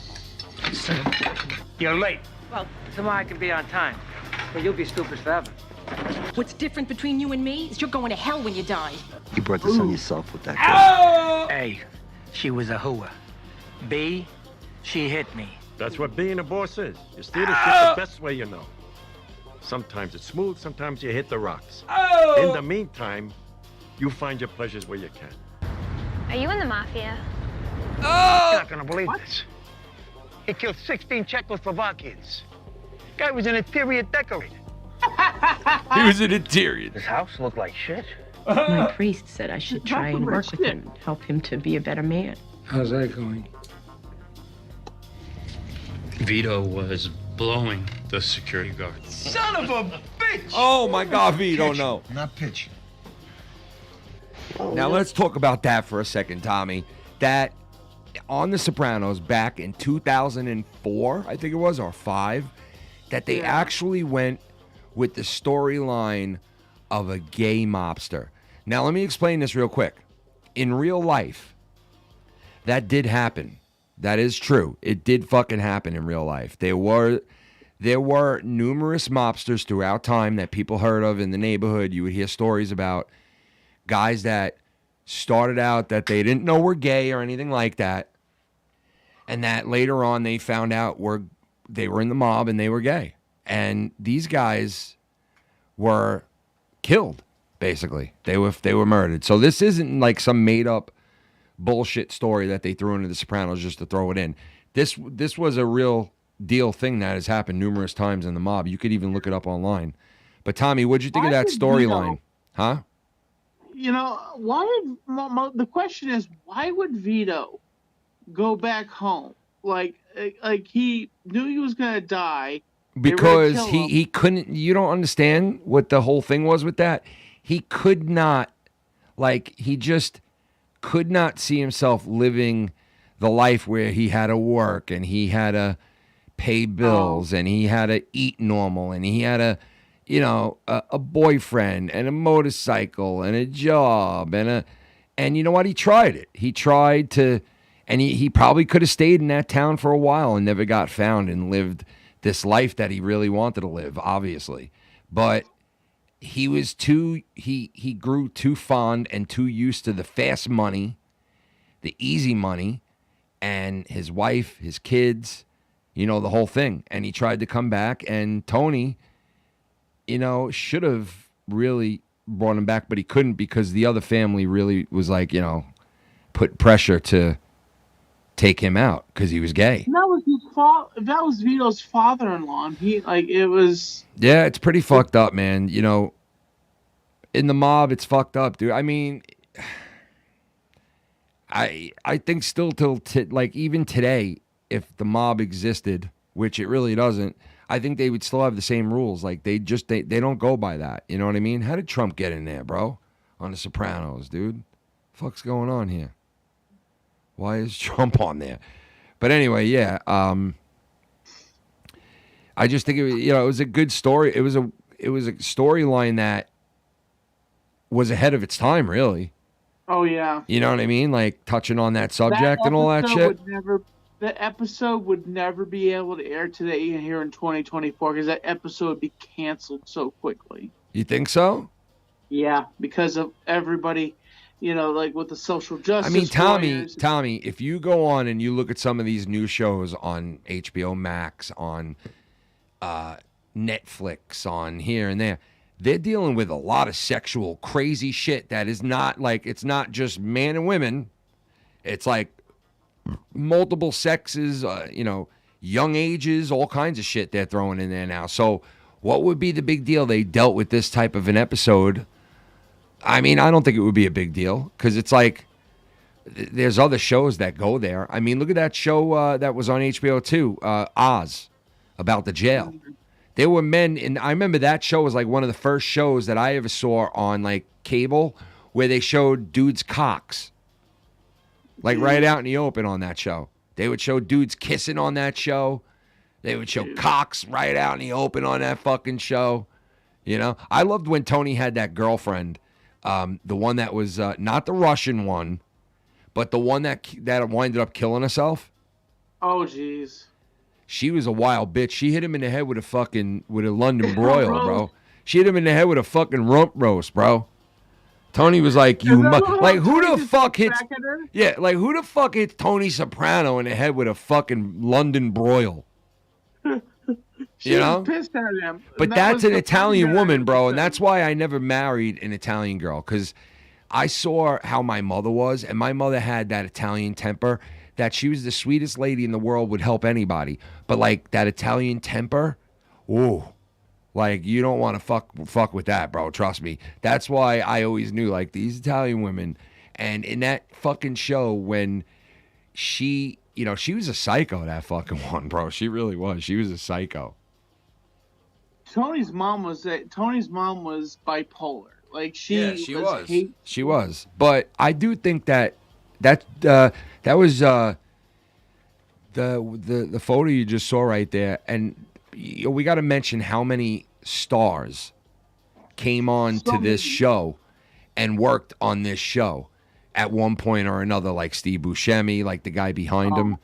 You're late. Well, tomorrow I can be on time. But you'll be stupid forever. What's different between you and me is you're going to hell when you die. You brought this on yourself with that girl. A, she was a hooer. B, she hit me. That's what being a boss is. You steer the ship the best way you know. Sometimes it's smooth, sometimes you hit the rocks. In the meantime, you find your pleasures where you can. Are you in the mafia? You're not gonna believe this. He killed 16 Czechoslovakians. Guy was an interior decorator. He was an interior. His house looked like shit. My priest said I should try and work with him, help him to be a better man. How's that going? Vito was blowing the security guard. Son of a bitch! Oh my God, Vito, no. Not pitching. Now let's talk about that for a second, Tommy. That on The Sopranos back in 2004, I think it was, or 5, that they actually went with the storyline of a gay mobster. Now let me explain this real quick. In real life, that did happen. That is true. It did fucking happen in real life. There were numerous mobsters throughout time that people heard of in the neighborhood. You would hear stories about guys that started out that they didn't know were gay or anything like that, and that later on they found out they were in the mob and they were gay. And these guys were killed, basically. They were murdered. So this isn't like some made up bullshit story that they threw into The Sopranos just to throw it in. This was a real deal thing that has happened numerous times in the mob. You could even look it up online. But Tommy, what'd you think of that storyline? Huh? You know, the question is, why would Vito go back home? Like he knew he was gonna die. Because he couldn't. You don't understand what the whole thing was with that. He could not, he just could not see himself living the life where he had to work and he had to pay bills and he had to eat normal and he had a boyfriend and a motorcycle and a job and you know what? He tried it. He tried to, and he probably could have stayed in that town for a while and never got found and lived this life that he really wanted to live, obviously. But he was he grew too fond and too used to the fast money, the easy money, and his wife, his kids, the whole thing. And he tried to come back, and Tony, should have really brought him back, but he couldn't because the other family really was like, put pressure to take him out because he was gay. That was his fault. That was Vito's father-in-law. It was. Yeah, it's pretty fucked up, man. In the mob, it's fucked up, dude. I mean, I think still even today, if the mob existed, which it really doesn't, I think they would still have the same rules. Like they don't go by that. You know what I mean? How did Trump get in there, bro? On The Sopranos, dude. Fuck's going on here? Why is Trump on there? But anyway, yeah. I just think it was a good story. It was a storyline that was ahead of its time, really. Oh yeah. You know what I mean? Like touching on that subject and all that shit. The episode would never be able to air today here in 2024 because that episode would be canceled so quickly. You think so? Yeah, because of everybody, like with the social justice. I mean, Tommy, if you go on and you look at some of these new shows on HBO Max, on Netflix, on here and there, they're dealing with a lot of sexual crazy shit that is not like, it's not just man and women. It's like multiple sexes, young ages, all kinds of shit they're throwing in there now. So what would be the big deal they dealt with this type of an episode? I mean, I don't think it would be a big deal because it's like there's other shows that go there. I mean, look at that show that was on HBO too, Oz, about the jail. There were men, and I remember that show was like one of the first shows that I ever saw on like cable where they showed dudes' cocks. Like right out in the open on that show. They would show dudes kissing on that show. They would show cocks right out in the open on that fucking show. I loved when Tony had that girlfriend, the one that was not the Russian one, but the one that winded up killing herself. Oh, jeez. She was a wild bitch. She hit him in the head with a London broil, bro. She hit him in the head with a fucking rump roast, bro. Tony was like, who the fuck hits Tony Soprano in the head with a fucking London broil? She was pissed at him. But that's an Italian woman, bro, and that's why I never married an Italian girl, because I saw how my mother was, and my mother had that Italian temper, that she was the sweetest lady in the world, would help anybody. But like that Italian temper, ooh. Like, you don't want to fuck with that, bro. Trust me. That's why I always knew, like, these Italian women. And in that fucking show, when she, she was a psycho, that fucking one, bro. She really was. She was a psycho. Tony's mom was bipolar. Like, she was. She was. But I do think that was the photo you just saw right there. And we got to mention how many stars came on to this show and worked on this show at one point or another, like Steve Buscemi, like the guy behind him.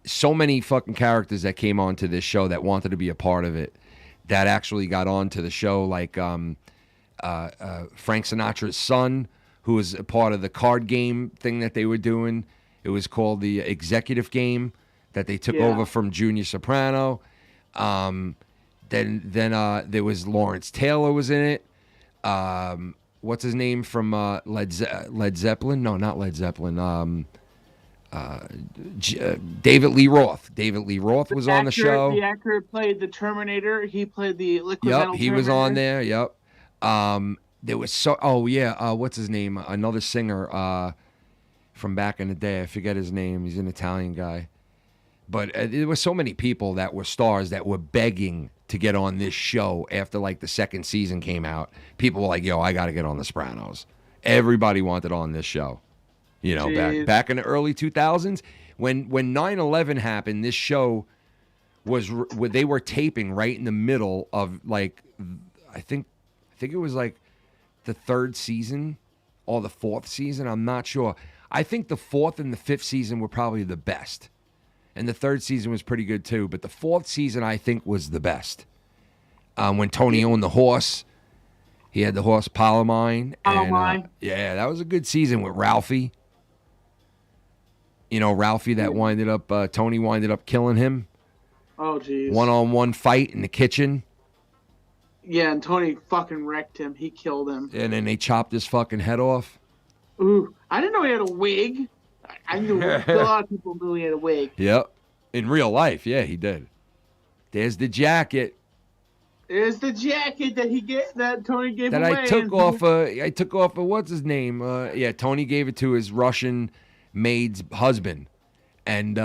So many fucking characters that came on to this show that wanted to be a part of it, that actually got on to the show, like Frank Sinatra's son, who was a part of the card game thing that they were doing. It was called the Executive Game, that they took over from Junior Soprano. Then there was Lawrence Taylor was in it. What's his name from Led Zeppelin? No, not Led Zeppelin. David Lee Roth. David Lee Roth was on the show. The actor who played the Terminator. He played the liquid metal he Terminator. was on there. Yep. There was what's his name? Another singer from back in the day. I forget his name. He's an Italian guy. But there were so many people that were stars that were begging to get on this show after like the second season came out. People were like, yo, I got to get on The Sopranos. Everybody wanted on this show. Back in the early 2000s, when 9/11 happened, this show they were taping right in the middle of like, I think it was like the third season or the fourth season. I'm not sure. I think the fourth and the fifth season were probably the best. And the third season was pretty good too. But the fourth season, I think, was the best. When Tony owned the horse. He had the horse Palomine. And, yeah, that was a good season with Ralphie. You know, Ralphie that winded up, Tony winded up killing him. Oh, jeez. One-on-one fight in the kitchen. Yeah, and Tony fucking wrecked him. He killed him. And then they chopped his fucking head off. Ooh, I didn't know he had a wig. I knew a lot of people knew he had a wig. Yep. In real life, yeah, he did. There's the jacket. There's the jacket that Tony gave that away. I took off of what's his name? Yeah, Tony gave it to his Russian maid's husband. And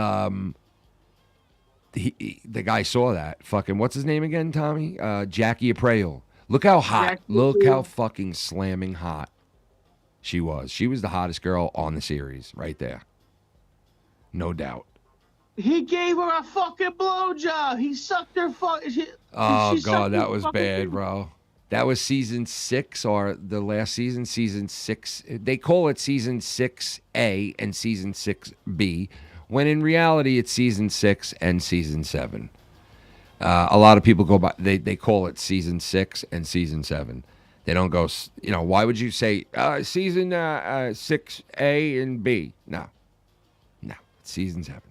the guy saw that. Fucking, what's his name again, Tommy? Jackie Aprile. Look how hot. Look how fucking slamming hot she was. She was the hottest girl on the series right there. No doubt. He gave her a fucking blowjob. He sucked her Oh, God, that was bad, bro. That was season 6 or the last season, season 6. They call it season 6A and season 6B, when in reality it's season 6 and season 7. A lot of people go by, they call it season 6 and season 7. They don't go, you know, why would you say season 6A and B? No, it's season 7.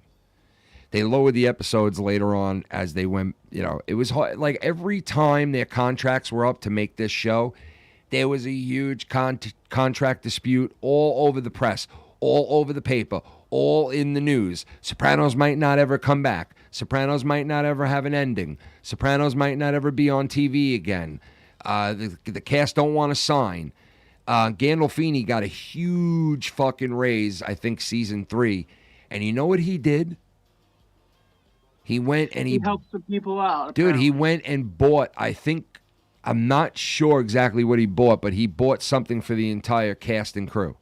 They lowered the episodes later on as they went, you know, it was hard. Like every time their contracts were up to make this show, there was a huge contract dispute all over the press, all over the paper, all in the news. Sopranos might not ever come back. Sopranos might not ever have an ending. Sopranos might not ever be on TV again. The cast don't want to sign. Gandolfini got a huge fucking raise, I think, season 3. And you know what he did? He went and he helped some people out. Dude, he went and bought, I think, I'm not sure exactly what he bought, but he bought something for the entire cast and crew.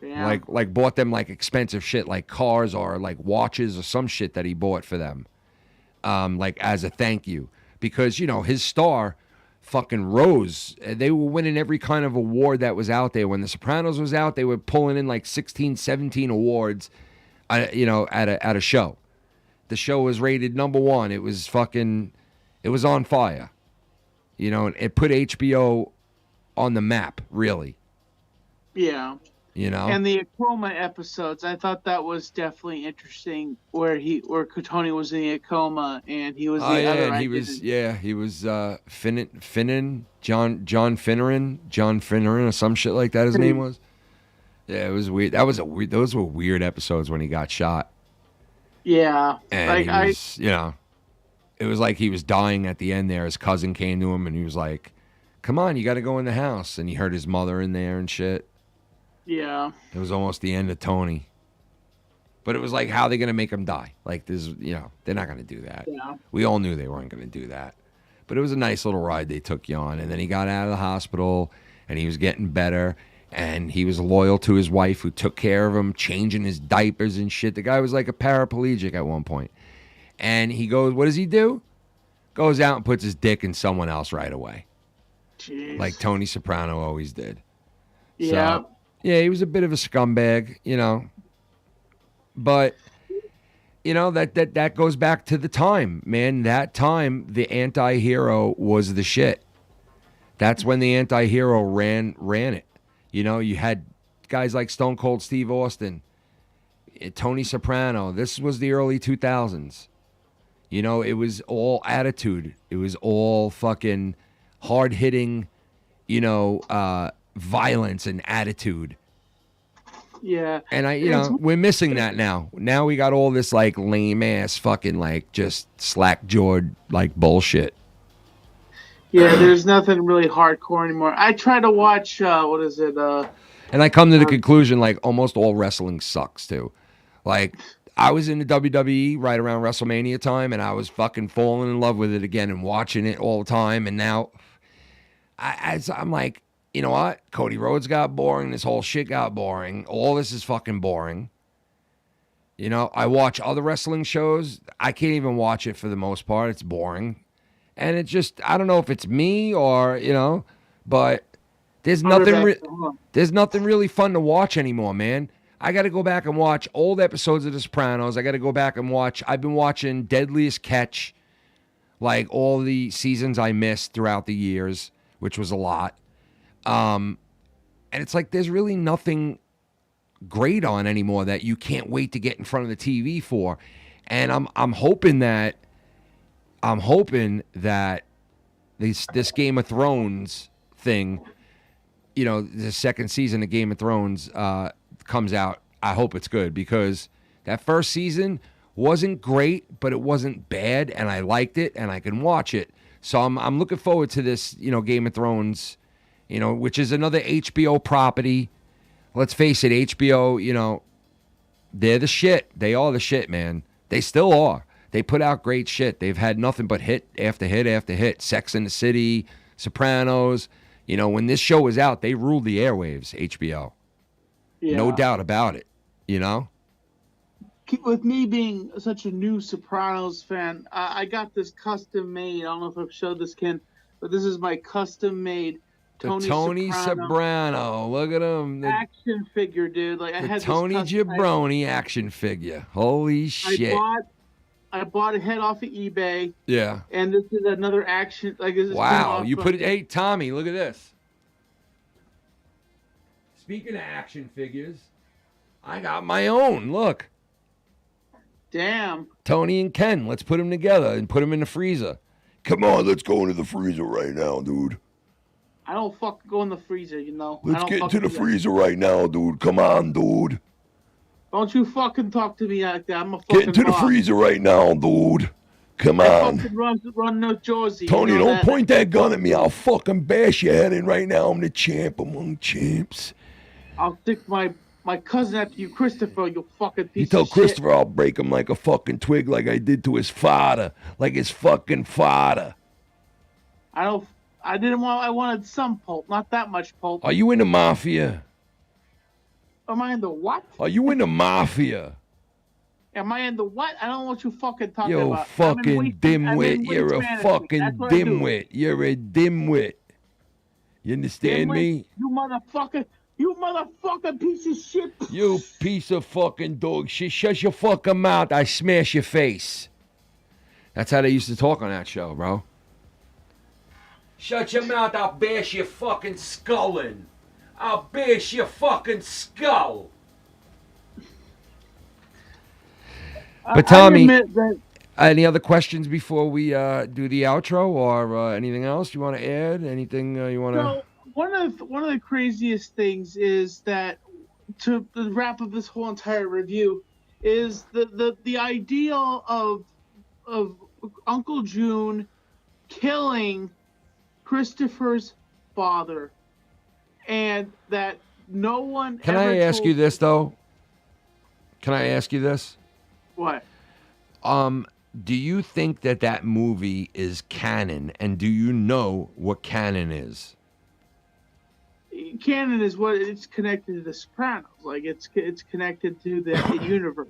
Yeah. Like bought them like expensive shit, like cars or like watches or some shit that he bought for them. Like as a thank you. Because, you know, his star fucking rose. They were winning every kind of award that was out there. When The Sopranos was out, they were pulling in like 16, 17 awards, you know, at a show. The show was rated #1. It was fucking, it was on fire. You know, it put HBO on the map, really. Yeah. You know? And the Acoma episodes, I thought that was definitely interesting where Tony was in the Acoma and he was the other. And he was Finnan, John Finneran or some shit like that his name was. Yeah, it was weird. Those were weird episodes when he got shot. Yeah. And like he was, you know, it was like he was dying at the end there. His cousin came to him and he was like, come on, you got to go in the house. And he heard his mother in there and shit. Yeah. It was almost the end of Tony. But it was like, how are they going to make him die? Like, this, you know, they're not going to do that. Yeah. We all knew they weren't going to do that. But it was a nice little ride they took you on. And then he got out of the hospital and he was getting better. And he was loyal to his wife who took care of him, changing his diapers and shit. The guy was like a paraplegic at one point. And he goes, what does he do? Goes out and puts his dick in someone else right away. Jeez. Like Tony Soprano always did. Yeah. So, yeah, he was a bit of a scumbag, you know. But, you know, that goes back to the time, man. That time, the anti-hero was the shit. That's when the anti-hero ran it. You know, you had guys like Stone Cold Steve Austin, Tony Soprano. This was the early 2000s. You know, it was all attitude. It was all fucking hard-hitting, you know, violence and attitude. Yeah. And we're missing that now. Now we got all this like lame-ass fucking like just slack-jawed like bullshit. Yeah, there's nothing really hardcore anymore. I try to watch, what is it? And I come to the conclusion, like, almost all wrestling sucks, too. Like, I was in the WWE right around WrestleMania time, and I was fucking falling in love with it again and watching it all the time. And now, I'm like, you know what? Cody Rhodes got boring. This whole shit got boring. All this is fucking boring. You know, I watch other wrestling shows. I can't even watch it for the most part. It's boring. And it just, I don't know if it's me or, you know, but there's nothing really fun to watch anymore, man. I got to go back and watch old episodes of The Sopranos. I got to go back and watch. I've been watching Deadliest Catch, like all the seasons I missed throughout the years, which was a lot. And it's like there's really nothing great on anymore that you can't wait to get in front of the TV for. And I'm hoping that this Game of Thrones thing, you know, the second season of Game of Thrones comes out. I hope it's good, because that first season wasn't great, but it wasn't bad, and I liked it, and I can watch it. So I'm looking forward to this, you know, Game of Thrones, you know, which is another HBO property. Let's face it, HBO, you know, they're the shit. They are the shit, man. They still are. They put out great shit. They've had nothing but hit after hit after hit. Sex and the City, Sopranos. You know, when this show was out, they ruled the airwaves, HBO. Yeah. No doubt about it, you know? With me being such a new Sopranos fan, I got this custom made. I don't know if I've showed this, Ken, but this is my custom made Tony Soprano. Look at him. The action figure, dude. Like, I had Tony this Jabroni action figure. Holy shit. I bought a head off of eBay. Yeah. And this is another action. Like, this is wow. You put it. Hey, Tommy, look at this. Speaking of action figures, I got my own. Look. Damn. Tony and Ken. Let's put them together and put them in the freezer. Come on, let's go into the freezer right now, dude. I don't fucking go in the freezer, you know. Let's get into the freezer right now, dude. Come on, dude. Don't you fucking talk to me like that. I'm a fucking Get into the freezer right now, dude. Come on. fucking run North Jersey. Tony, you know don't that? point that gun at me. I'll fucking bash your head in right now. I'm the champ among champs. I'll stick my cousin after you, Christopher, you fucking piece You tell of Christopher I'll break him like a fucking twig like I did to his father. Like his fucking father. shit. I wanted some pulp, not that much pulp. Are you in the mafia? Am I in the what? Are you in the mafia? Am I in the what? I don't know what you fucking talking Yo, about. fucking dimwit. You're a fucking dimwit. You're a dimwit. You understand me? You motherfucker piece of shit. You piece of fucking dog shit. Shut your fucking mouth. I smash your face. That's how they used to talk on that show, bro. Shut your mouth, I'll bash your fucking skull in. I'll bash your fucking skull. But Tommy, any other questions before we do the outro, or anything else you want to add? Anything you want to? So one of the craziest things is that, to wrap up this whole entire review, is the ideal of Uncle June killing Christopher's father, and that no one. Can I ask you this though? Can I ask you this? What? Do you think that movie is canon, and do you know what canon is? Canon is what it's connected to the Sopranos. Like it's connected to the universe.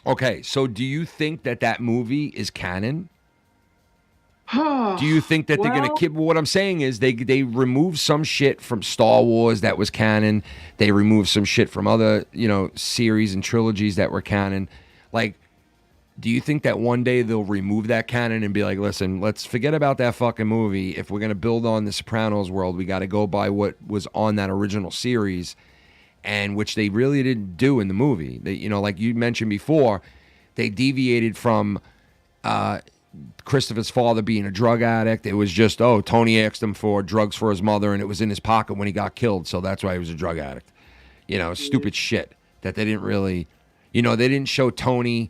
Okay, so do you think that movie is canon? Do you think that they're gonna keep? What I'm saying is they remove some shit from Star Wars that was canon. They remove some shit from other series and trilogies that were canon. Like, do you think that one day they'll remove that canon and be like, listen, let's forget about that fucking movie. If we're gonna build on the Sopranos world, we got to go by what was on that original series, and which they really didn't do in the movie. They, like you mentioned before, they deviated from Christopher's father being a drug addict. It was just, Tony asked him for drugs for his mother, and it was in his pocket when he got killed, so that's why he was a drug addict. Stupid shit that they didn't really, they didn't show Tony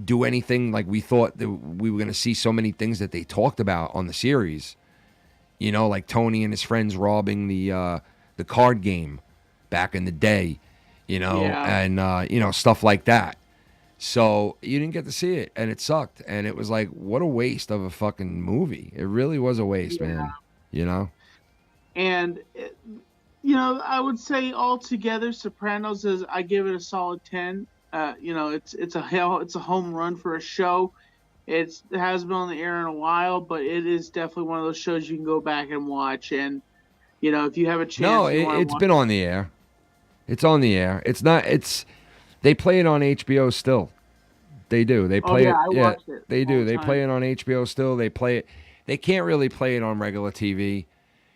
do anything like we thought that we were going to see so many things that they talked about on the series. Like Tony and his friends robbing the card game back in the day, and stuff like that. So you didn't get to see it, and it sucked, and it was like, what a waste of a fucking movie. It really was a waste, man. And I would say altogether, Sopranos I give it a solid 10. It's a home run for a show. It has been on the air in a while, but it is definitely one of those shows you can go back and watch. And if you have a chance, it's been on the air. It's on the air. It's not. It's they play it on HBO still. They do. They play I it. Yeah, watched it they all do. the They time. play it on HBO still. They play it. They can't really play it on regular TV.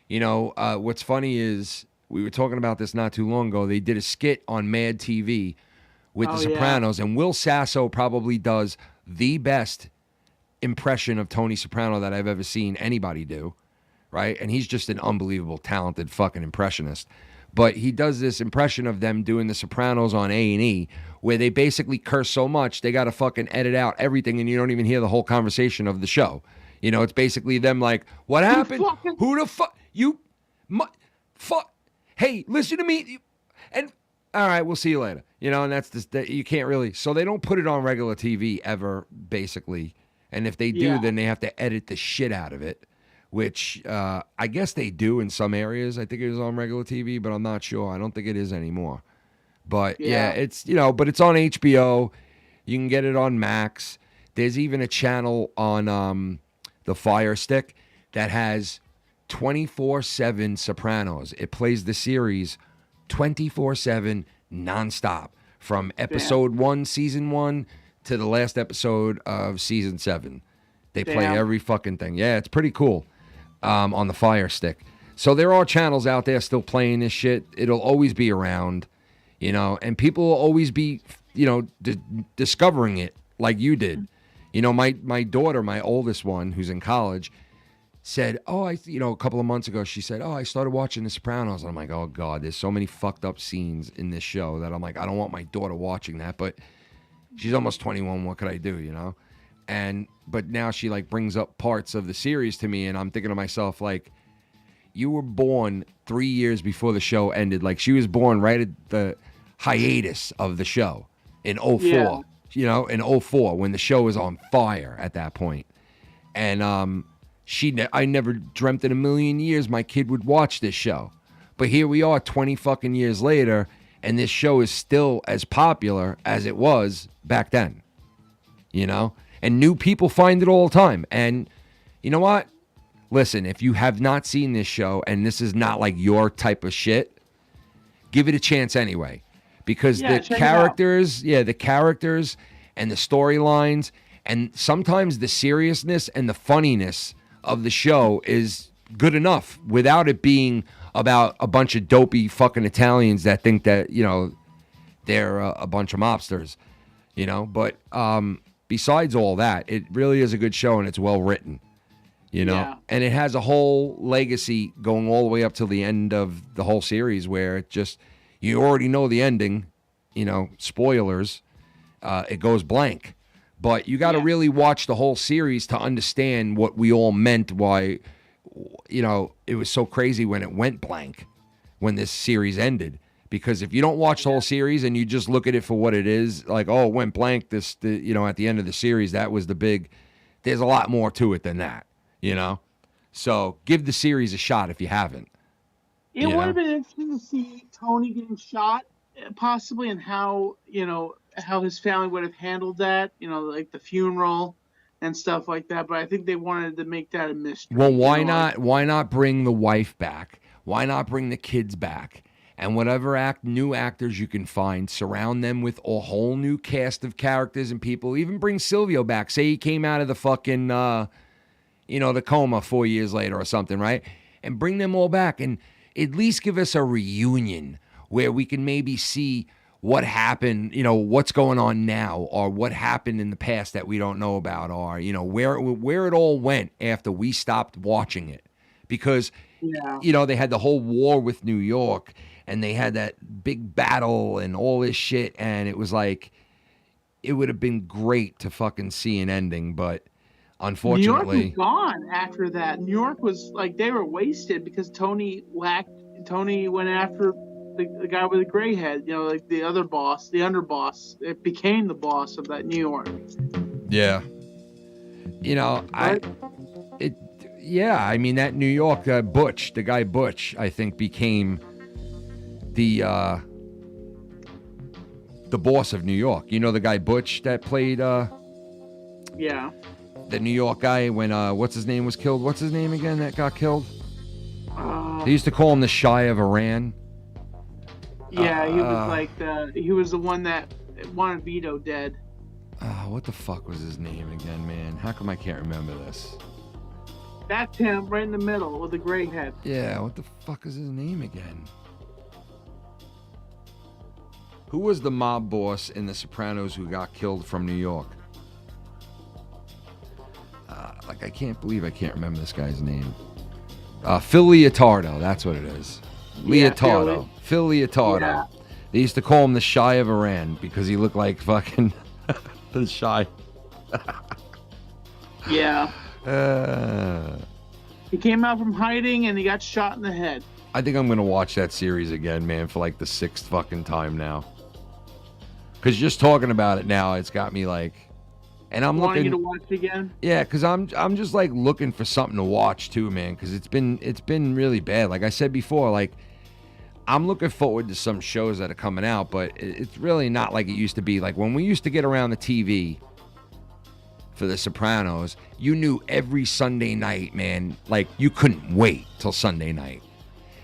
You know, what's funny is we were talking about this not too long ago. They did a skit on Mad TV with The Sopranos, and Will Sasso probably does the best impression of Tony Soprano that I've ever seen anybody do, right? And he's just an unbelievable, talented fucking impressionist. But he does this impression of them doing The Sopranos on A&E, where they basically curse so much they got to fucking edit out everything, and you don't even hear the whole conversation of the show. You know, it's basically them like, what happened? Who the fuck? You, fuck. Hey, listen to me. And all right, we'll see you later. You know, and that's just, that you can't really. So they don't put it on regular TV ever, basically. And if they do, then they have to edit the shit out of it, which I guess they do in some areas. I think it was on regular TV, but I'm not sure. I don't think it is anymore. But yeah, it's, you know, but it's on HBO. You can get it on Max. There's even a channel on the Fire Stick that has 24/7 Sopranos. It plays the series 24/7 nonstop from episode 1, season 1 to the last episode of season 7. They play every fucking thing. Yeah, it's pretty cool on the Fire Stick. So there are channels out there still playing this shit. It'll always be around, you know, and people will always be, you know, discovering it like you did. You know, my daughter, my oldest one, who's in college, said, a couple of months ago, she said, I started watching The Sopranos. And I'm like, oh, God, there's so many fucked up scenes in this show that I'm like, I don't want my daughter watching that. But she's almost 21. What could I do, you know? But now she, like, brings up parts of the series to me, and I'm thinking to myself, like, you were born 3 years before the show ended. Like, she was born right at the hiatus of the show in 04. Yeah. You know, in 04, when the show was on fire at that point. And I never dreamt in a million years my kid would watch this show. But here we are 20 fucking years later, and this show is still as popular as it was back then. You know? And new people find it all the time. And you know what? Listen, if you have not seen this show, and this is not like your type of shit, give it a chance anyway. Because the characters and the storylines and sometimes the seriousness and the funniness of the show is good enough without it being about a bunch of dopey fucking Italians that think that, you know, they're a bunch of mobsters, you know. But besides all that, it really is a good show and it's well written, you know. Yeah. And it has a whole legacy going all the way up till the end of the whole series where it just... You already know the ending, you know, spoilers. It goes blank. But you got to really watch the whole series to understand what we all meant, why, you know, it was so crazy when it went blank, when this series ended. Because if you don't watch the whole series and you just look at it for what it is, like, oh, it went blank, you know, at the end of the series, that was the big... There's a lot more to it than that, you know? So give the series a shot if you haven't. It would have been interesting to see Tony getting shot, possibly, and how, you know, how his family would have handled that, you know, like the funeral and stuff like that. But I think they wanted to make that a mystery. Well, why not? Why not bring the wife back? Why not bring the kids back? And whatever new actors you can find, surround them with a whole new cast of characters and people. Even bring Silvio back. Say he came out of the fucking, you know, the coma 4 years later or something, right? And bring them all back and at least give us a reunion where we can maybe see what happened, you know, what's going on now, or what happened in the past that we don't know about, or, you know, where it all went after we stopped watching it. Because, you know, they had the whole war with New York, and they had that big battle and all this shit, and it was like, it would have been great to fucking see an ending, but unfortunately... New York was gone after that. New York was, like, they were wasted because Tony went after the guy with the gray head, you know, like the other boss, the underboss. It became the boss of that New York. Yeah. You know, I mean, that New York, Butch, the guy Butch, I think became the boss of New York. You know the guy Butch that played yeah, the New York guy when what's his name was killed? What's his name again that got killed? They used to call him the Shah of Iran. Yeah, he was like he was the one that wanted Vito dead. What the fuck was his name again, man? How come I can't remember this? That's him, right in the middle with the gray head. Yeah, what the fuck is his name again? Who was the mob boss in The Sopranos who got killed from New York? Like, I can't believe I can't remember this guy's name. Phil Leotardo, that's what it is. Leotardo. Phil Leotardo. Yeah. They used to call him the Shy of Iran because he looked like fucking the Shy. Yeah. He came out from hiding and he got shot in the head. I think I'm gonna watch that series again, man, for like the 6th fucking time now. Cause just talking about it now, it's got me like, and I'm wanting looking you to watch again. Yeah, cause I'm just like looking for something to watch too, man. Cause it's been really bad. Like I said before, like I'm looking forward to some shows that are coming out, but it's really not like it used to be. Like when we used to get around the TV for The Sopranos, you knew every Sunday night, man. Like you couldn't wait till Sunday night.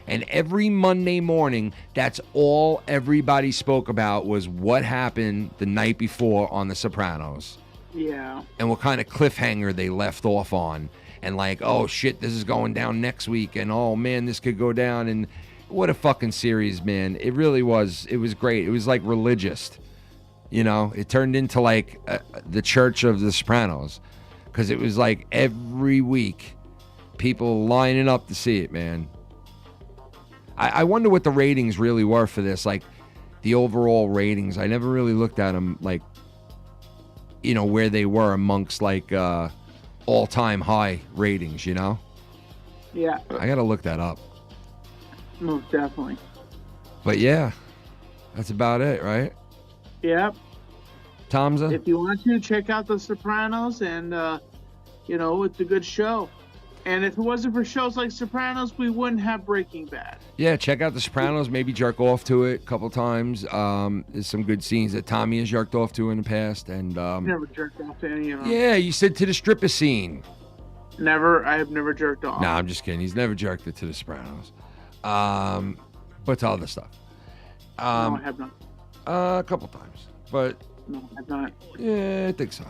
And every Monday morning, that's all everybody spoke about was what happened the night before on The Sopranos. Yeah. And what kind of cliffhanger they left off on. And like, oh shit, this is going down next week. And oh man, this could go down. And what a fucking series, man. It really was. It was great. It was like religious. You know, it turned into like the Church of The Sopranos. Because it was like every week, people lining up to see it, man. I wonder what the ratings really were for this, like the overall ratings. I never really looked at them, like, you know, where they were amongst like all-time high ratings, you know? Yeah. I gotta look that up. Most definitely. But yeah, that's about it, right? Yep. Tomza? If you want to, check out The Sopranos, and, you know, it's a good show. And if it wasn't for shows like Sopranos, we wouldn't have Breaking Bad. Yeah, check out The Sopranos. Maybe jerk off to it a couple times. There's some good scenes that Tommy has jerked off to in the past. And Never jerked off to any of them. yeah, you said to the stripper scene. Never. I have never jerked off. No, I'm just kidding. He's never jerked it to The Sopranos. But to other stuff. No, I have not. A couple times. But No, I have not. yeah, I think so.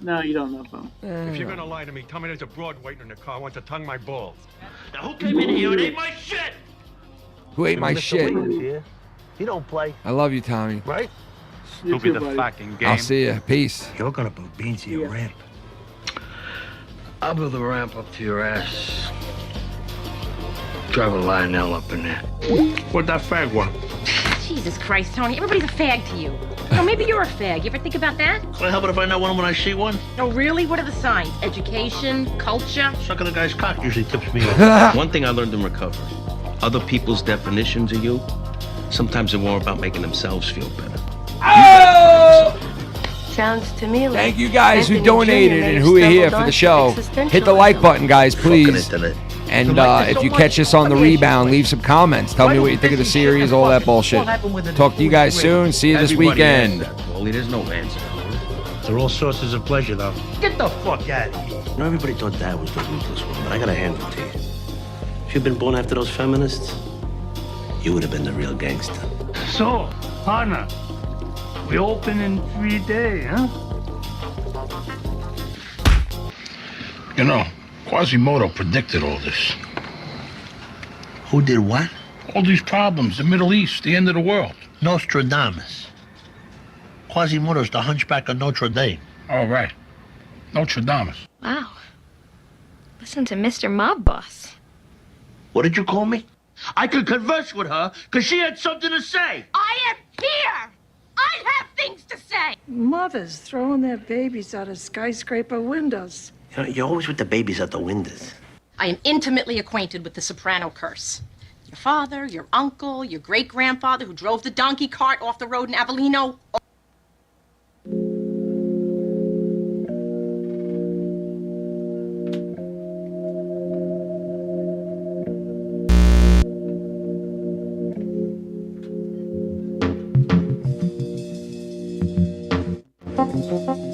No, you don't know, phone. If you're gonna lie to me, tell me there's a broad waiting in the car. I want to tongue my balls. Now who came in here and ate my shit? Who ate my shit? He don't play. I love you, Tommy. Right? Stupid the fucking game. I'll see ya. Peace. You're gonna put beans in your ramp. I'll build a ramp up to your ass. Drive a Lionel up in there. What that fag want? Jesus Christ, Tony, everybody's a fag to you. No, maybe you're a fag. You ever think about that? Well, how about if I know one when I see one? Oh, really? What are the signs? Education? Culture? Sucking the guy's cock usually tips me off. One thing I learned in recovery, other people's definitions of you, sometimes they're more about making themselves feel better. Sounds to me like... Thank you guys who Anthony donated Jr. and may who are have here stumbled for the onto show. Hit the like button, guys, please. And if you catch us on the rebound, leave some comments. Tell me what you think of the series, all that bullshit. Talk to you guys soon. See you this weekend. There's no answer. They're all sources of pleasure, though. Get the fuck out of here. You know, everybody thought Dad was the ruthless one, but I gotta hand it to you. If you'd been born after those feminists, you would have been the real gangster. So, partner, we open in 3 days, huh? You know, Quasimodo predicted all this. Who did what? All these problems, the Middle East, the end of the world. Nostradamus. Quasimodo's the hunchback of Notre Dame. All right. Nostradamus. Wow. Listen to Mr. Mob Boss. What did you call me? I could converse with her because she had something to say. I am here! I have things to say! Mothers throwing their babies out of skyscraper windows. You know, you're always with the babies at the windows. I am intimately acquainted with the Soprano curse. Your father, your uncle, your great-grandfather who drove the donkey cart off the road in Avellino. Thank you.